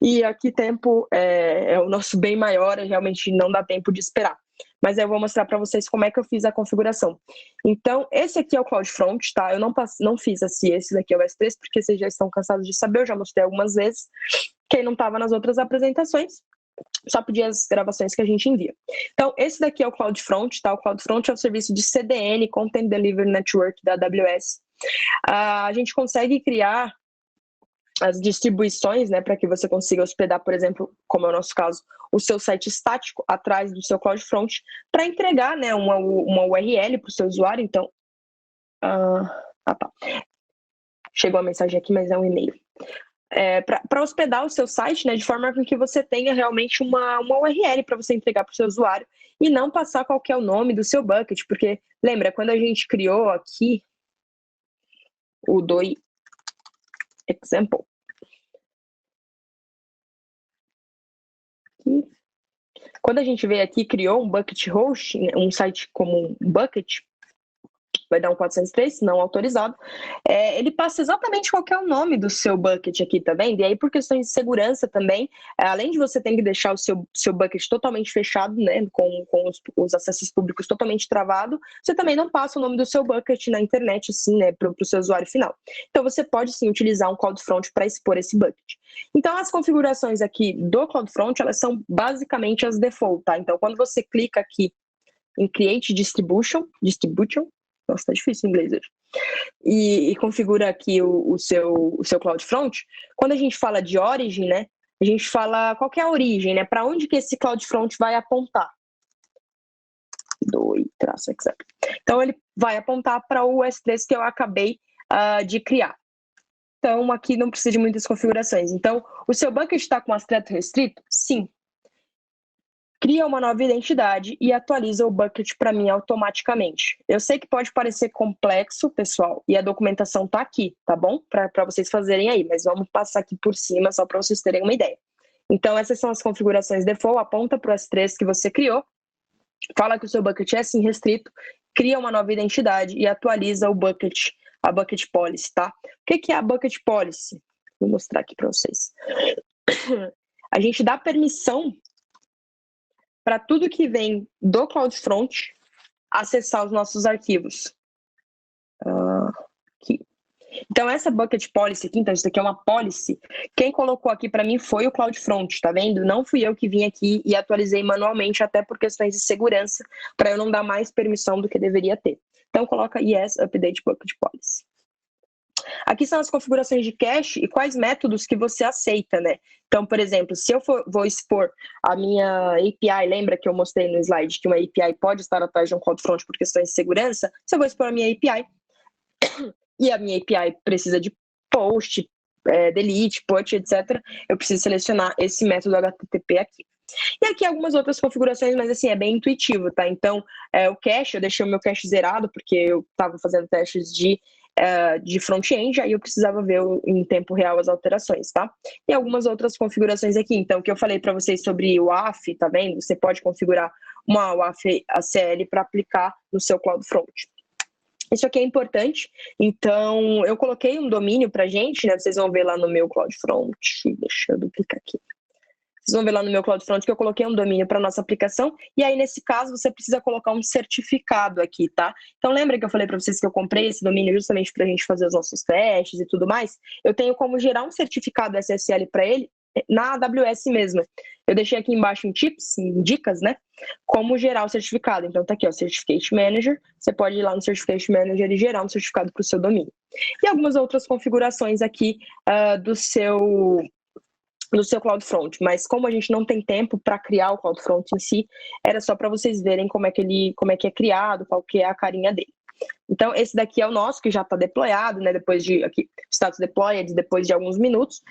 e aqui tempo é o nosso bem maior, realmente não dá tempo de esperar. Mas eu vou mostrar para vocês como é que eu fiz a configuração. Então, esse aqui é o CloudFront, tá? Eu não fiz esse daqui é o S3, porque vocês já estão cansados de saber, eu já mostrei algumas vezes. Quem não estava nas outras apresentações, só pedir as gravações que a gente envia. Então, esse daqui é o CloudFront, tá? O CloudFront é o serviço de CDN, Content Delivery Network da AWS. A gente consegue criar as distribuições, né, para que você consiga hospedar, por exemplo, como é o nosso caso, o seu site estático atrás do seu CloudFront, para entregar, né, uma URL para o seu usuário. Então, tá. Chegou a mensagem aqui, mas é um e-mail. Para hospedar o seu site, né, de forma que você tenha realmente uma URL para você entregar para o seu usuário e não passar qual que é o nome do seu bucket, porque, lembra, quando a gente criou aqui o DOI Example, quando a gente veio aqui e criou um bucket host, um site como um bucket, vai dar um 403, não autorizado, ele passa exatamente qual que é o nome do seu bucket aqui, tá vendo? E aí, por questões de segurança também, além de você ter que deixar o seu bucket totalmente fechado, né, com os acessos públicos totalmente travado, você também não passa o nome do seu bucket na internet, assim, né, para o seu usuário final. Então, você pode, sim, utilizar um CloudFront para expor esse bucket. Então, as configurações aqui do CloudFront, elas são basicamente as default, tá? Então, quando você clica aqui em Create Distribution, nossa, tá difícil em inglês hoje, e configura aqui o seu CloudFront, quando a gente fala de origin, né, a gente fala qual que é a origem, né, para onde que esse CloudFront vai apontar. -example. Então, ele vai apontar para o S3 que eu acabei de criar. Então, aqui não precisa de muitas configurações. Então, o seu bucket está com astreto restrito? Sim. Cria uma nova identidade e atualiza o bucket para mim automaticamente. Eu sei que pode parecer complexo, pessoal, e a documentação está aqui, tá bom? Para vocês fazerem aí, mas vamos passar aqui por cima só para vocês terem uma ideia. Então, essas são as configurações default, aponta para o S3 que você criou, fala que o seu bucket é sim restrito, cria uma nova identidade e atualiza o bucket, a bucket policy, tá? O que é a bucket policy? Vou mostrar aqui para vocês. A gente dá permissão para tudo que vem do CloudFront acessar os nossos arquivos. Aqui. Então, essa bucket policy aqui, então isso aqui é uma policy, quem colocou aqui para mim foi o CloudFront, tá vendo? Não fui eu que vim aqui e atualizei manualmente, até por questões de segurança, para eu não dar mais permissão do que deveria ter. Então, coloca Yes, Update Bucket Policy. Aqui são as configurações de cache e quais métodos que você aceita, né? Então, por exemplo, se eu vou expor a minha API, lembra que eu mostrei no slide que uma API pode estar atrás de um CloudFront por questões de segurança? Se eu vou expor a minha API e a minha API precisa de post, delete, put, etc., eu preciso selecionar esse método HTTP aqui. E aqui algumas outras configurações, mas assim, é bem intuitivo, tá? Então, o cache, eu deixei o meu cache zerado, porque eu estava fazendo testes de front-end, aí eu precisava ver em tempo real as alterações, tá? E algumas outras configurações aqui. Então, o que eu falei para vocês sobre o WAF, tá vendo? Você pode configurar uma WAF ACL para aplicar no seu CloudFront. Isso aqui é importante, então eu coloquei um domínio para gente, né? Vocês vão ver lá no meu CloudFront, deixa eu duplicar aqui. Vocês vão ver lá no meu CloudFront que eu coloquei um domínio para nossa aplicação, e aí nesse caso você precisa colocar um certificado aqui, tá? Então lembra que eu falei para vocês que eu comprei esse domínio justamente para a gente fazer os nossos testes e tudo mais? Eu tenho como gerar um certificado SSL para ele na AWS mesmo. Eu deixei aqui embaixo em tips, em dicas, né? Como gerar o certificado. Então tá aqui, ó, Certificate Manager. Você pode ir lá no Certificate Manager e gerar um certificado para o seu domínio. E algumas outras configurações aqui do seu CloudFront, mas como a gente não tem tempo para criar o CloudFront em si, era só para vocês verem como é que é criado, qual que é a carinha dele. Então, esse daqui é o nosso, que já está deployado, né? Depois de aqui, status deployed, depois de alguns minutos.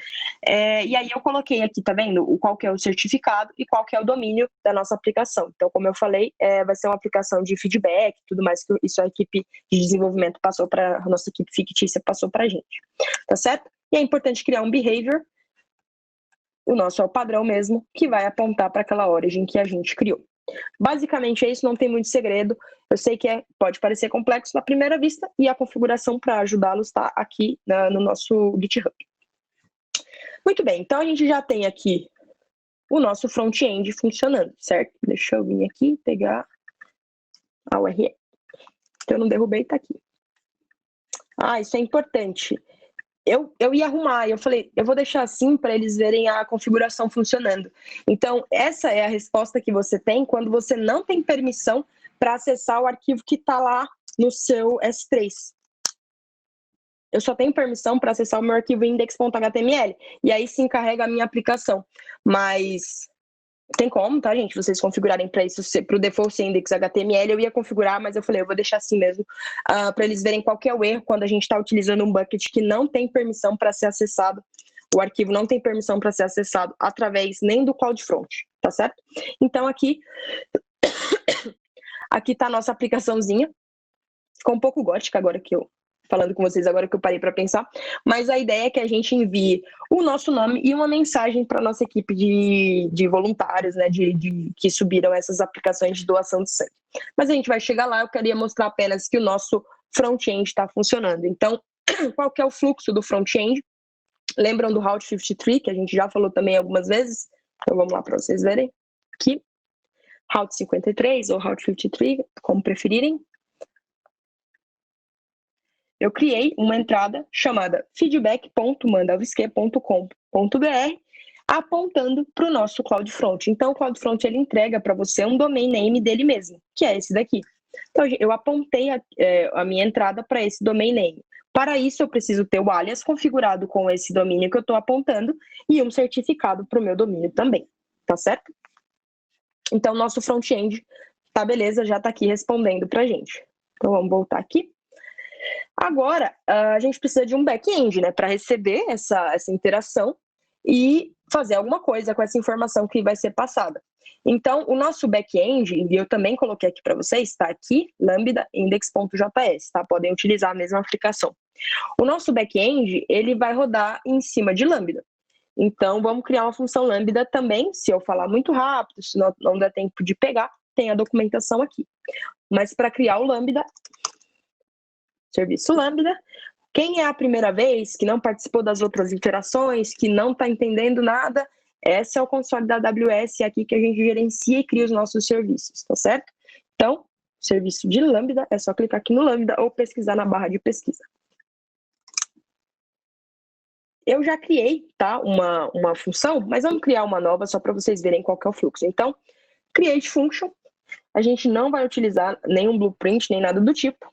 E aí eu coloquei aqui, tá vendo? Qual que é o certificado e qual que é o domínio da nossa aplicação. Então, como eu falei, vai ser uma aplicação de feedback, tudo mais que isso a equipe de desenvolvimento passou para a nossa equipe fictícia passou para a gente, tá certo? E é importante criar um behavior. O nosso é o padrão mesmo, que vai apontar para aquela origin que a gente criou. Basicamente é isso, não tem muito segredo. Eu sei que pode parecer complexo na primeira vista, e a configuração para ajudá-los está aqui no nosso GitHub. Muito bem, então a gente já tem aqui o nosso front-end funcionando, certo? Deixa eu vir aqui pegar a URL. Que eu não derrubei, está aqui. Isso é importante. Eu ia arrumar, eu falei, eu vou deixar assim para eles verem a configuração funcionando. Então, essa é a resposta que você tem quando você não tem permissão para acessar o arquivo que está lá no seu S3. Eu só tenho permissão para acessar o meu arquivo index.html, e aí sim carrega a minha aplicação. Mas tem como, tá, gente? Vocês configurarem para isso, para o default index HTML, eu ia configurar, mas eu falei, eu vou deixar assim mesmo, para eles verem qual que é o erro quando a gente está utilizando um bucket que não tem permissão para ser acessado, o arquivo não tem permissão para ser acessado através nem do CloudFront, tá certo? Então aqui está a nossa aplicaçãozinha, ficou um pouco gótica agora que eu falando com vocês agora que eu parei para pensar, mas a ideia é que a gente envie o nosso nome e uma mensagem para a nossa equipe de voluntários, né, que subiram essas aplicações de doação de sangue. Mas a gente vai chegar lá, eu queria mostrar apenas que o nosso front-end está funcionando. Então, qual que é o fluxo do front-end? Lembram do Route 53, que a gente já falou também algumas vezes? Então vamos lá para vocês verem. Aqui, Route 53 ou Route 53, como preferirem. Eu criei uma entrada chamada feedback.mandalvisque.com.br apontando para o nosso CloudFront. Então, o CloudFront ele entrega para você um domain name dele mesmo, que é esse daqui. Então, eu apontei a minha entrada para esse domain name. Para isso, eu preciso ter o alias configurado com esse domínio que eu estou apontando e um certificado para o meu domínio também, tá certo? Então, nosso front-end, tá beleza, já está aqui respondendo para a gente. Então, vamos voltar aqui. Agora, a gente precisa de um back-end, né, para receber essa interação e fazer alguma coisa com essa informação que vai ser passada. Então, o nosso back-end, e eu também coloquei aqui para vocês, está aqui, lambda index.js, tá? Podem utilizar a mesma aplicação. O nosso back-end, ele vai rodar em cima de lambda. Então, vamos criar uma função lambda também, se eu falar muito rápido, se não der tempo de pegar, tem a documentação aqui. Mas para criar o lambda, serviço lambda, quem é a primeira vez, que não participou das outras interações, que não está entendendo nada, esse é o console da AWS, é aqui que a gente gerencia e cria os nossos serviços, tá certo? Então, serviço de lambda, é só clicar aqui no lambda ou pesquisar na barra de pesquisa. Eu já criei, tá, uma função, mas vamos criar uma nova só para vocês verem qual que é o fluxo. Então, create function, a gente não vai utilizar nenhum blueprint, nem nada do tipo.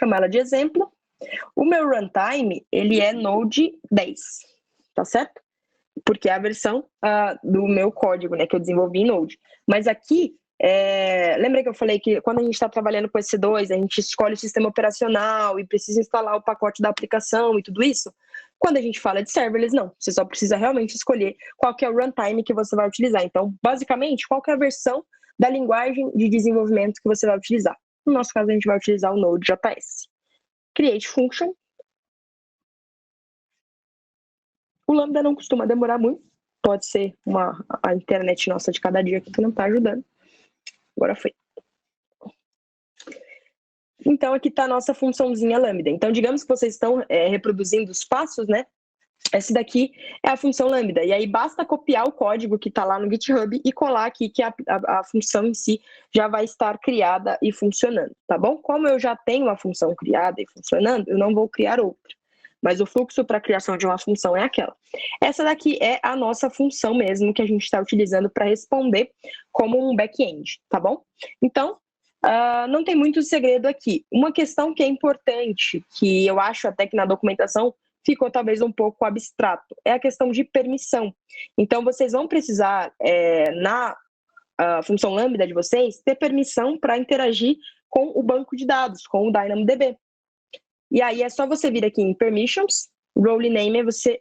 chamar ela de exemplo. O meu runtime, ele é Node 10, tá certo? Porque é a versão do meu código, né, que eu desenvolvi em Node. Mas aqui, lembra que eu falei que quando a gente está trabalhando com EC2, a gente escolhe o sistema operacional e precisa instalar o pacote da aplicação e tudo isso? Quando a gente fala de serverless, não. Você só precisa realmente escolher qual que é o runtime que você vai utilizar. Então, basicamente, qual que é a versão da linguagem de desenvolvimento que você vai utilizar. No nosso caso, a gente vai utilizar o Node.js. Create function. O Lambda não costuma demorar muito. Pode ser a internet nossa de cada dia aqui que não está ajudando. Agora foi. Então, aqui está a nossa funçãozinha Lambda. Então, digamos que vocês estão reproduzindo os passos, né? Essa daqui é a função Lambda. E aí, basta copiar o código que está lá no GitHub e colar aqui que a função em si já vai estar criada e funcionando, tá bom? Como eu já tenho a função criada e funcionando, eu não vou criar outra. Mas o fluxo para a criação de uma função é aquela. Essa daqui é a nossa função mesmo que a gente está utilizando para responder como um back-end, tá bom? Então, não tem muito segredo aqui. Uma questão que é importante, que eu acho até que na documentação ficou talvez um pouco abstrato, é a questão de permissão. Então, vocês vão precisar, na função Lambda de vocês, ter permissão para interagir com o banco de dados, com o DynamoDB. E aí é só você vir aqui em Permissions, Role Name, você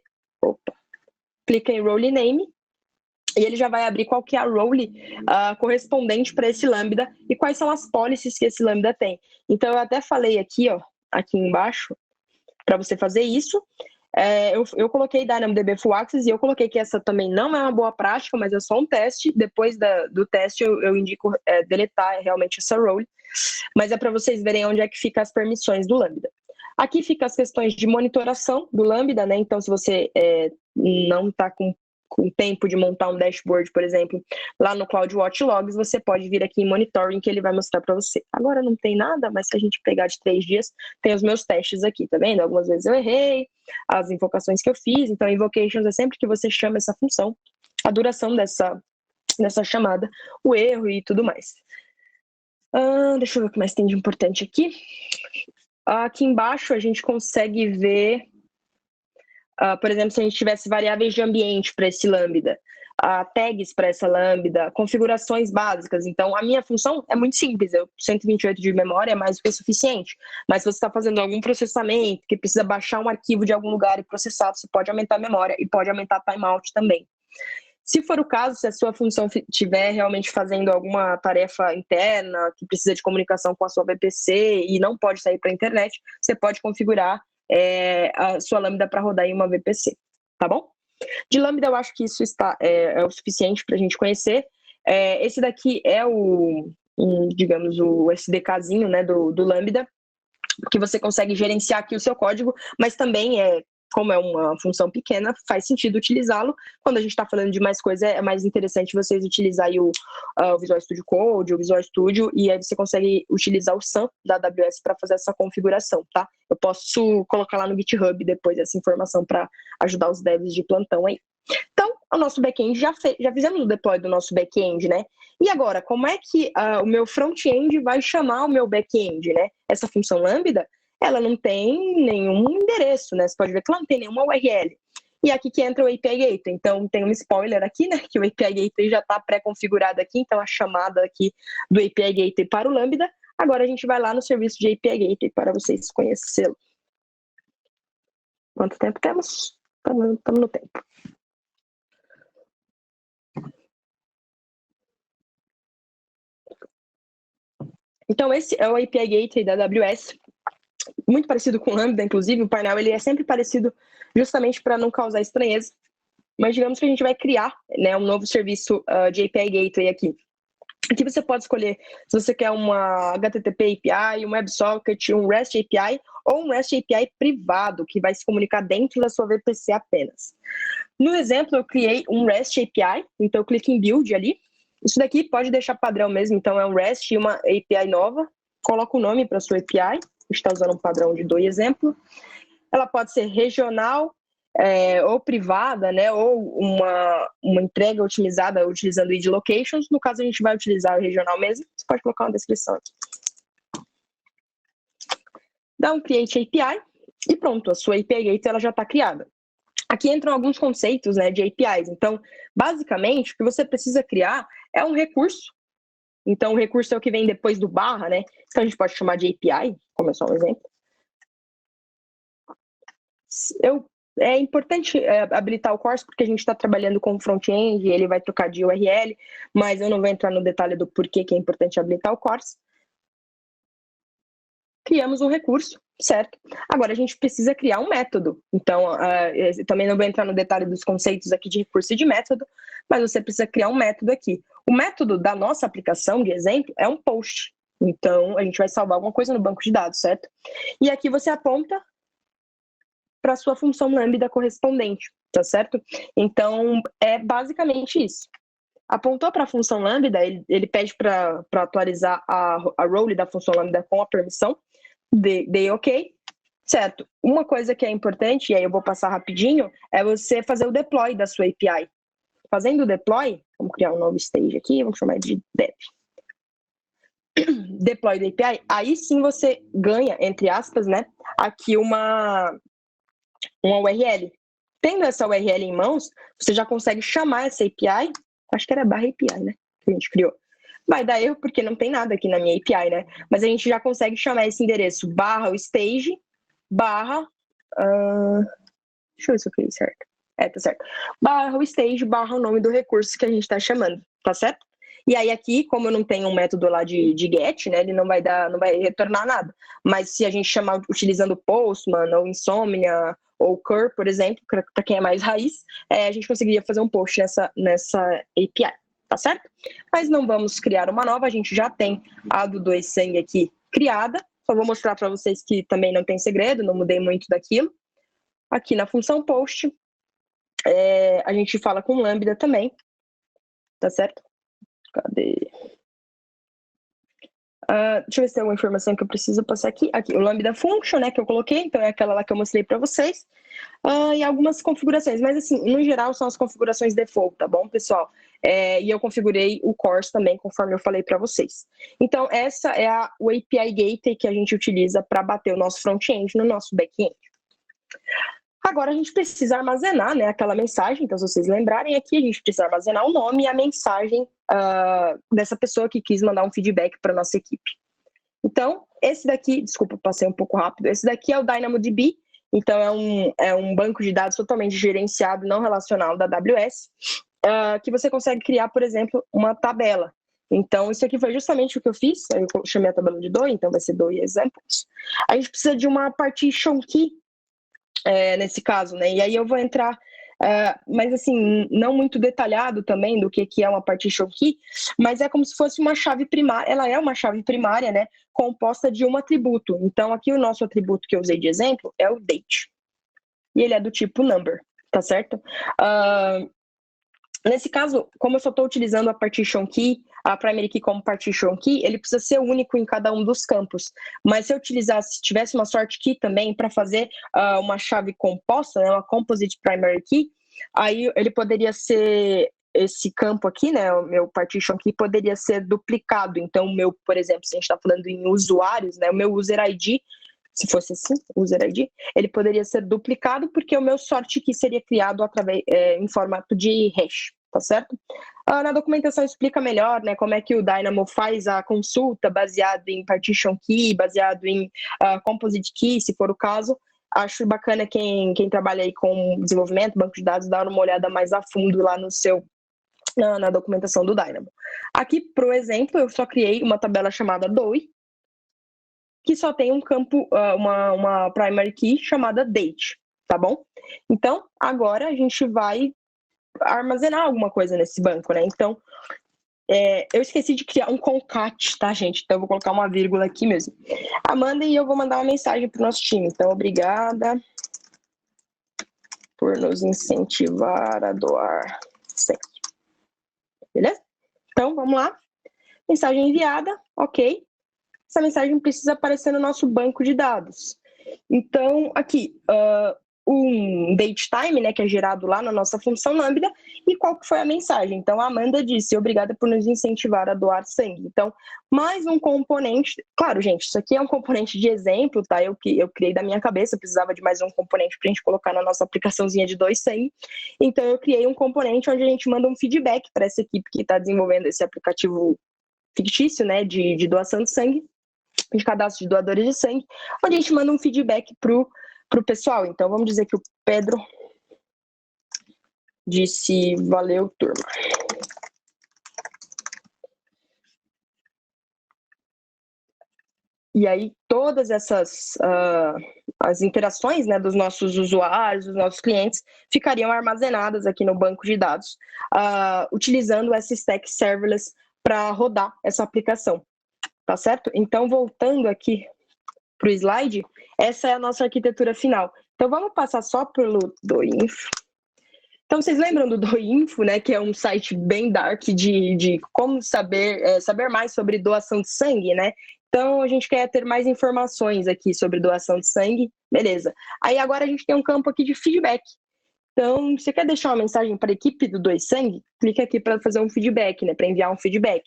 clica em Role Name, e ele já vai abrir qual que é a role correspondente para esse Lambda e quais são as policies que esse Lambda tem. Então, eu até falei aqui, ó, aqui embaixo, para você fazer isso. Eu coloquei DynamoDB Full Access e eu coloquei que essa também não é uma boa prática, mas é só um teste. Depois do teste, eu indico deletar realmente essa role. Mas é para vocês verem onde é que fica as permissões do Lambda. Aqui fica as questões de monitoração do Lambda, né? Então, se você não está com tempo de montar um dashboard, por exemplo, lá no CloudWatch Logs, você pode vir aqui em Monitoring, que ele vai mostrar para você. Agora não tem nada, mas se a gente pegar de 3 dias, tem os meus testes aqui, tá vendo? Algumas vezes eu errei, as invocações que eu fiz. Então, invocations é sempre que você chama essa função, a duração dessa chamada, o erro e tudo mais. Deixa eu ver o que mais tem de importante aqui. Aqui embaixo a gente consegue ver, por exemplo, se a gente tivesse variáveis de ambiente para esse Lambda, tags para essa Lambda, configurações básicas. Então, a minha função é muito simples, 128 de memória é mais do que suficiente. Mas se você está fazendo algum processamento, que precisa baixar um arquivo de algum lugar e processar, você pode aumentar a memória e pode aumentar a timeout também. Se for o caso, se a sua função estiver realmente fazendo alguma tarefa interna, que precisa de comunicação com a sua VPC e não pode sair para a internet, você pode configurar a sua Lambda para rodar em uma VPC, tá bom? De Lambda, eu acho que isso é o suficiente para a gente conhecer. Esse daqui é digamos, o SDKzinho, né, do Lambda, que você consegue gerenciar aqui o seu código, mas também como é uma função pequena, faz sentido utilizá-lo. Quando a gente está falando de mais coisa, é mais interessante vocês utilizarem o Visual Studio Code, o Visual Studio, e aí você consegue utilizar o SAM da AWS para fazer essa configuração, tá? Eu posso colocar lá no GitHub depois essa informação para ajudar os devs de plantão aí. Então, o nosso back-end, já fizemos o deploy do nosso back-end, né? E agora, como é que o meu front-end vai chamar o meu back-end, né? Essa função Lambda, ela não tem nenhum endereço, né? Você pode ver que ela não tem nenhuma URL. E aqui que entra o API Gateway. Então, tem um spoiler aqui, né? Que o API Gateway já está pré-configurado aqui. Então, a chamada aqui do API Gateway para o Lambda. Agora, a gente vai lá no serviço de API Gateway para vocês conhecê-lo. Quanto tempo temos? Estamos no tempo. Então, esse é o API Gateway da AWS. Muito parecido com o Lambda, inclusive, o painel ele é sempre parecido justamente para não causar estranheza. Mas digamos que a gente vai criar, né, um novo serviço de API Gateway aqui. Aqui você pode escolher se você quer uma HTTP API, um WebSocket, um REST API ou um REST API privado, que vai se comunicar dentro da sua VPC apenas. No exemplo, eu criei um REST API, então eu clico em Build ali. Isso daqui pode deixar padrão mesmo, então é um REST e uma API nova. Coloca o nome para a sua API. A gente está usando um padrão de 2 exemplos. Ela pode ser regional ou privada, né? Ou uma entrega otimizada utilizando id locations. No caso, a gente vai utilizar o regional mesmo. Você pode colocar uma descrição aqui. dá um Create API e pronto, a sua API Gateway ela já está criada. Aqui entram alguns conceitos, né, de APIs. Então, basicamente, o que você precisa criar é um recurso. Então, o recurso é o que vem depois do barra, né? Então, a gente pode chamar de API, como é só um exemplo. É importante habilitar o CORS, porque a gente está trabalhando com front-end, ele vai trocar de URL, mas eu não vou entrar no detalhe do porquê que é importante habilitar o CORS. Criamos um recurso, certo? Agora a gente precisa criar um método. Então, também não vou entrar no detalhe dos conceitos aqui de recurso e de método, mas você precisa criar um método aqui. O método da nossa aplicação, de exemplo, é um post. Então, a gente vai salvar alguma coisa no banco de dados, certo? E aqui você aponta para a sua função lambda correspondente, tá certo? Então, é basicamente isso. Apontou para a função lambda, ele pede para atualizar a role da função lambda com a permissão, dei OK, certo? Uma coisa que é importante, e aí eu vou passar rapidinho, é você fazer o deploy da sua API. Fazendo o deploy, vamos criar um novo stage aqui, vamos chamar de dev. Deploy da API, aí sim você ganha, entre aspas, né, aqui uma URL. Tendo essa URL em mãos, você já consegue chamar essa API, acho que era barra API, né, que a gente criou. Vai dar erro porque não tem nada aqui na minha API, né? Mas a gente já consegue chamar esse endereço barra o stage, barra... deixa eu ver se eu fiz certo. Tá certo. Barra o stage, barra o nome do recurso que a gente está chamando, tá certo? E aí aqui, como eu não tenho um método lá de get, né? Ele não vai retornar nada. Mas se a gente chamar utilizando Postman, ou Insomnia, ou Cur, por exemplo, para quem é mais raiz, a gente conseguiria fazer um post nessa API. Tá certo? Mas não vamos criar uma nova, a gente já tem a do Doe Sangue aqui criada. Só vou mostrar para vocês que também não tem segredo, não mudei muito daquilo. Aqui na função post, a gente fala com lambda também, tá certo? Cadê? Deixa eu ver se tem alguma informação que eu preciso passar aqui. Aqui, o lambda function, né, que eu coloquei, então é aquela lá que eu mostrei para vocês. E algumas configurações, mas assim, no geral são as configurações default, tá bom, pessoal? E eu configurei o CORS também, conforme eu falei para vocês. Então, essa é o API Gateway que a gente utiliza para bater o nosso front-end no nosso back-end. Agora a gente precisa armazenar, né, aquela mensagem, então se vocês lembrarem aqui, a gente precisa armazenar o nome e a mensagem dessa pessoa que quis mandar um feedback para nossa equipe. Então, esse daqui, desculpa, passei um pouco rápido, esse daqui é o DynamoDB, então é um banco de dados totalmente gerenciado, não relacional da AWS, que você consegue criar, por exemplo, uma tabela. Então, isso aqui foi justamente o que eu fiz, eu chamei a tabela de DOI, então vai ser DOI Examples. A gente precisa de uma partition key, nesse caso, né? E aí eu vou entrar, mas assim, não muito detalhado também do que é uma partition key, mas é como se fosse uma chave primária, ela é uma chave primária, né? Composta de um atributo. Então, aqui o nosso atributo que eu usei de exemplo é o date. E ele é do tipo number, tá certo? Nesse caso, como eu só estou utilizando a partition key, a primary key como partition key, ele precisa ser único em cada um dos campos. Mas se eu tivesse uma sort key também para fazer uma chave composta, né, uma composite primary key, aí ele poderia ser, esse campo aqui, né, o meu partition key poderia ser duplicado. Então, o meu, por exemplo, se a gente está falando em usuários, né, o meu user ID, se fosse assim, user ID, ele poderia ser duplicado porque o meu sort key seria criado em formato de hash, tá certo? Na documentação explica melhor, né, como é que o Dynamo faz a consulta baseado em partition key, baseado em composite key, se for o caso. Acho bacana quem trabalha aí com desenvolvimento, banco de dados, dar uma olhada mais a fundo lá na documentação do Dynamo. Aqui, por exemplo, eu só criei uma tabela chamada DOI, que só tem um campo, uma primary key chamada date, tá bom? Então, agora a gente vai armazenar alguma coisa nesse banco, né? Então, eu esqueci de criar um concat, tá, gente? Então, eu vou colocar uma vírgula aqui mesmo. Amanda e eu vou mandar uma mensagem pro nosso time. Então, obrigada por nos incentivar a doar sempre. Beleza? Então, vamos lá. Mensagem enviada, ok. Essa mensagem precisa aparecer no nosso banco de dados. Então, aqui, um date time, né, que é gerado lá na nossa função Lambda, e qual que foi a mensagem. Então, a Amanda disse, obrigada por nos incentivar a doar sangue. Então, mais um componente, claro, gente, isso aqui é um componente de exemplo, tá? Eu criei da minha cabeça, eu precisava de mais um componente para a gente colocar na nossa aplicaçãozinha de dois sangue. Então, eu criei um componente onde a gente manda um feedback para essa equipe que está desenvolvendo esse aplicativo fictício, né, de doação de sangue, de cadastro de doadores de sangue, onde a gente manda um feedback pro pessoal. Então, vamos dizer que o Pedro disse, valeu, turma. E aí, todas essas as interações, né, dos nossos usuários, dos nossos clientes, ficariam armazenadas aqui no banco de dados, utilizando essa stack serverless para rodar essa aplicação, tá certo? Então, voltando aqui para o slide, essa é a nossa arquitetura final. Então, vamos passar só pelo DoInfo. Então, vocês lembram do DoInfo, né, que é um site bem dark de como saber mais sobre doação de sangue, né? Então, a gente quer ter mais informações aqui sobre doação de sangue, beleza. Aí, agora a gente tem um campo aqui de feedback. Então, você quer deixar uma mensagem para a equipe do Doe Sangue? Clique aqui para fazer um feedback, né, para enviar um feedback.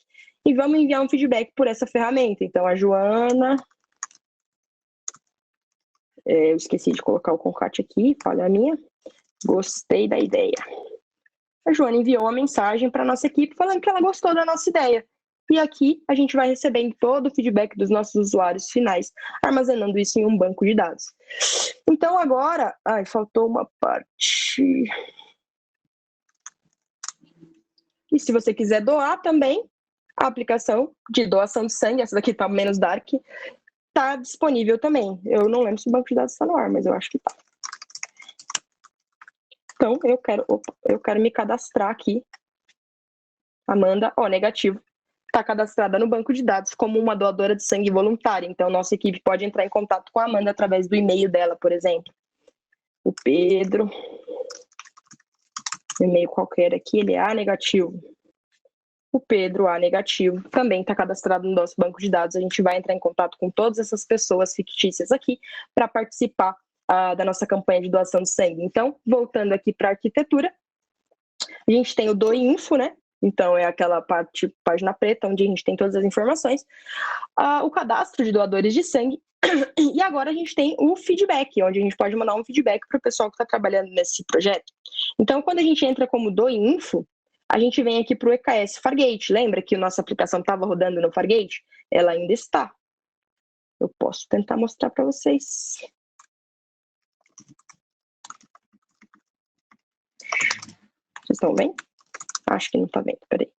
E vamos enviar um feedback por essa ferramenta. Então, a Joana... eu esqueci de colocar o concat aqui, falha minha. Gostei da ideia. A Joana enviou uma mensagem para a nossa equipe falando que ela gostou da nossa ideia. E aqui a gente vai recebendo todo o feedback dos nossos usuários finais, armazenando isso em um banco de dados. Então agora... Ai, faltou uma parte. E se você quiser doar também, a aplicação de doação de sangue, essa daqui está menos dark, está disponível também. Eu não lembro se o banco de dados está no ar, mas eu acho que está. Então, eu quero me cadastrar aqui. Amanda, negativo. Está cadastrada no banco de dados como uma doadora de sangue voluntária. Então, nossa equipe pode entrar em contato com a Amanda através do e-mail dela, por exemplo. O Pedro, e-mail qualquer aqui, ele é A negativo. O Pedro, A negativo, também está cadastrado no nosso banco de dados. A gente vai entrar em contato com todas essas pessoas fictícias aqui para participar da nossa campanha de doação de sangue. Então, voltando aqui para a arquitetura, a gente tem o DoInfo, né? Então, é aquela página preta, onde a gente tem todas as informações. O cadastro de doadores de sangue. E agora a gente tem o feedback, onde a gente pode mandar um feedback para o pessoal que está trabalhando nesse projeto. Então, quando a gente entra como DoInfo, a gente vem aqui para o EKS Fargate. Lembra que a nossa aplicação estava rodando no Fargate? Ela ainda está. Eu posso tentar mostrar para vocês. Vocês estão vendo? Acho que não está vendo, peraí.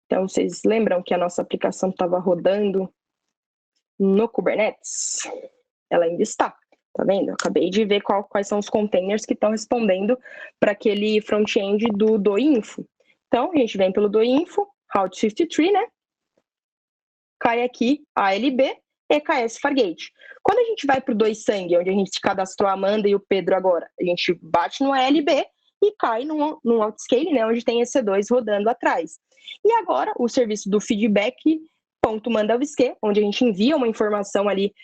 Então, vocês lembram que a nossa aplicação estava rodando no Kubernetes? Ela ainda está, tá vendo? Eu acabei de ver quais são os containers que estão respondendo para aquele front-end do DoInfo. Então, a gente vem pelo DoInfo, Route 53, né? Cai aqui, ALB, EKS Fargate. Quando a gente vai para o Doe Sangue, onde a gente cadastrou a Amanda e o Pedro agora, a gente bate no ALB e cai num Outscale, né, onde tem EC2 rodando atrás. E agora, o serviço do feedback.mandavsq, onde a gente envia uma informação ali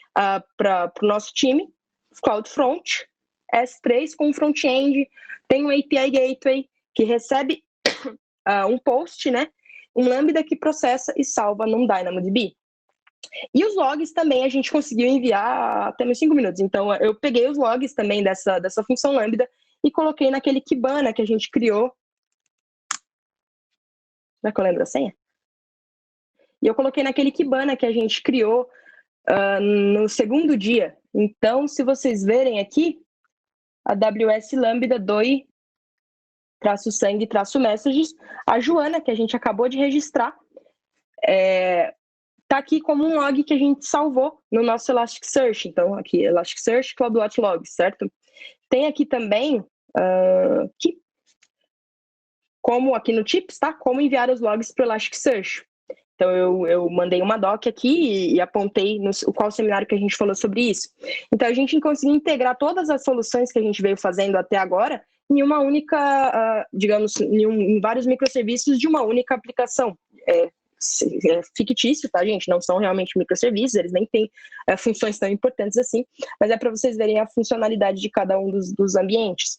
para o nosso time, CloudFront, S3 com front-end, tem um API Gateway que recebe um post, né, um Lambda que processa e salva num DynamoDB. E os logs também a gente conseguiu enviar até nos 5 minutos. Então, eu peguei os logs também dessa função Lambda e coloquei naquele Kibana que a gente criou. Será que eu lembro a senha? E eu coloquei naquele Kibana que a gente criou no segundo dia. Então, se vocês verem aqui, a AWS Lambda Doi-sangue-messages, a Joana, que a gente acabou de registrar, está aqui como um log que a gente salvou no nosso Elasticsearch. Então, aqui, Elasticsearch, CloudWatch Logs, certo? Tem aqui também, como aqui no Tips, tá? Como enviar os logs para o Elasticsearch. Então, eu mandei uma doc aqui e apontei qual seminário que a gente falou sobre isso. Então, a gente conseguiu integrar todas as soluções que a gente veio fazendo até agora em uma única, digamos, em vários microserviços de uma única aplicação. fictício, tá, gente? Não são realmente microserviços, eles nem têm funções tão importantes assim, mas é para vocês verem a funcionalidade de cada um dos ambientes.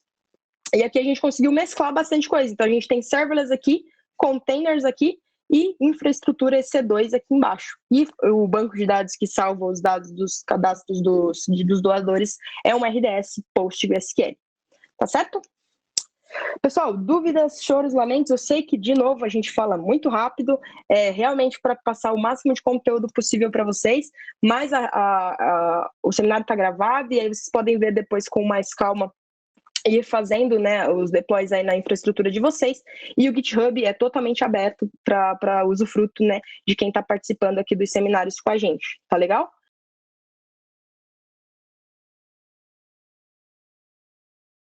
E aqui a gente conseguiu mesclar bastante coisa. Então, a gente tem serverless aqui, containers aqui e infraestrutura EC2 aqui embaixo. E o banco de dados que salva os dados dos cadastros dos doadores é um RDS PostgreSQL. Tá certo? Pessoal, dúvidas, choros, lamentos? Eu sei que, de novo, a gente fala muito rápido, realmente para passar o máximo de conteúdo possível para vocês, mas o seminário está gravado e aí vocês podem ver depois com mais calma ir fazendo, né, os deploys aí na infraestrutura de vocês, e o GitHub é totalmente aberto para usufruto, né, de quem está participando aqui dos seminários com a gente, tá legal?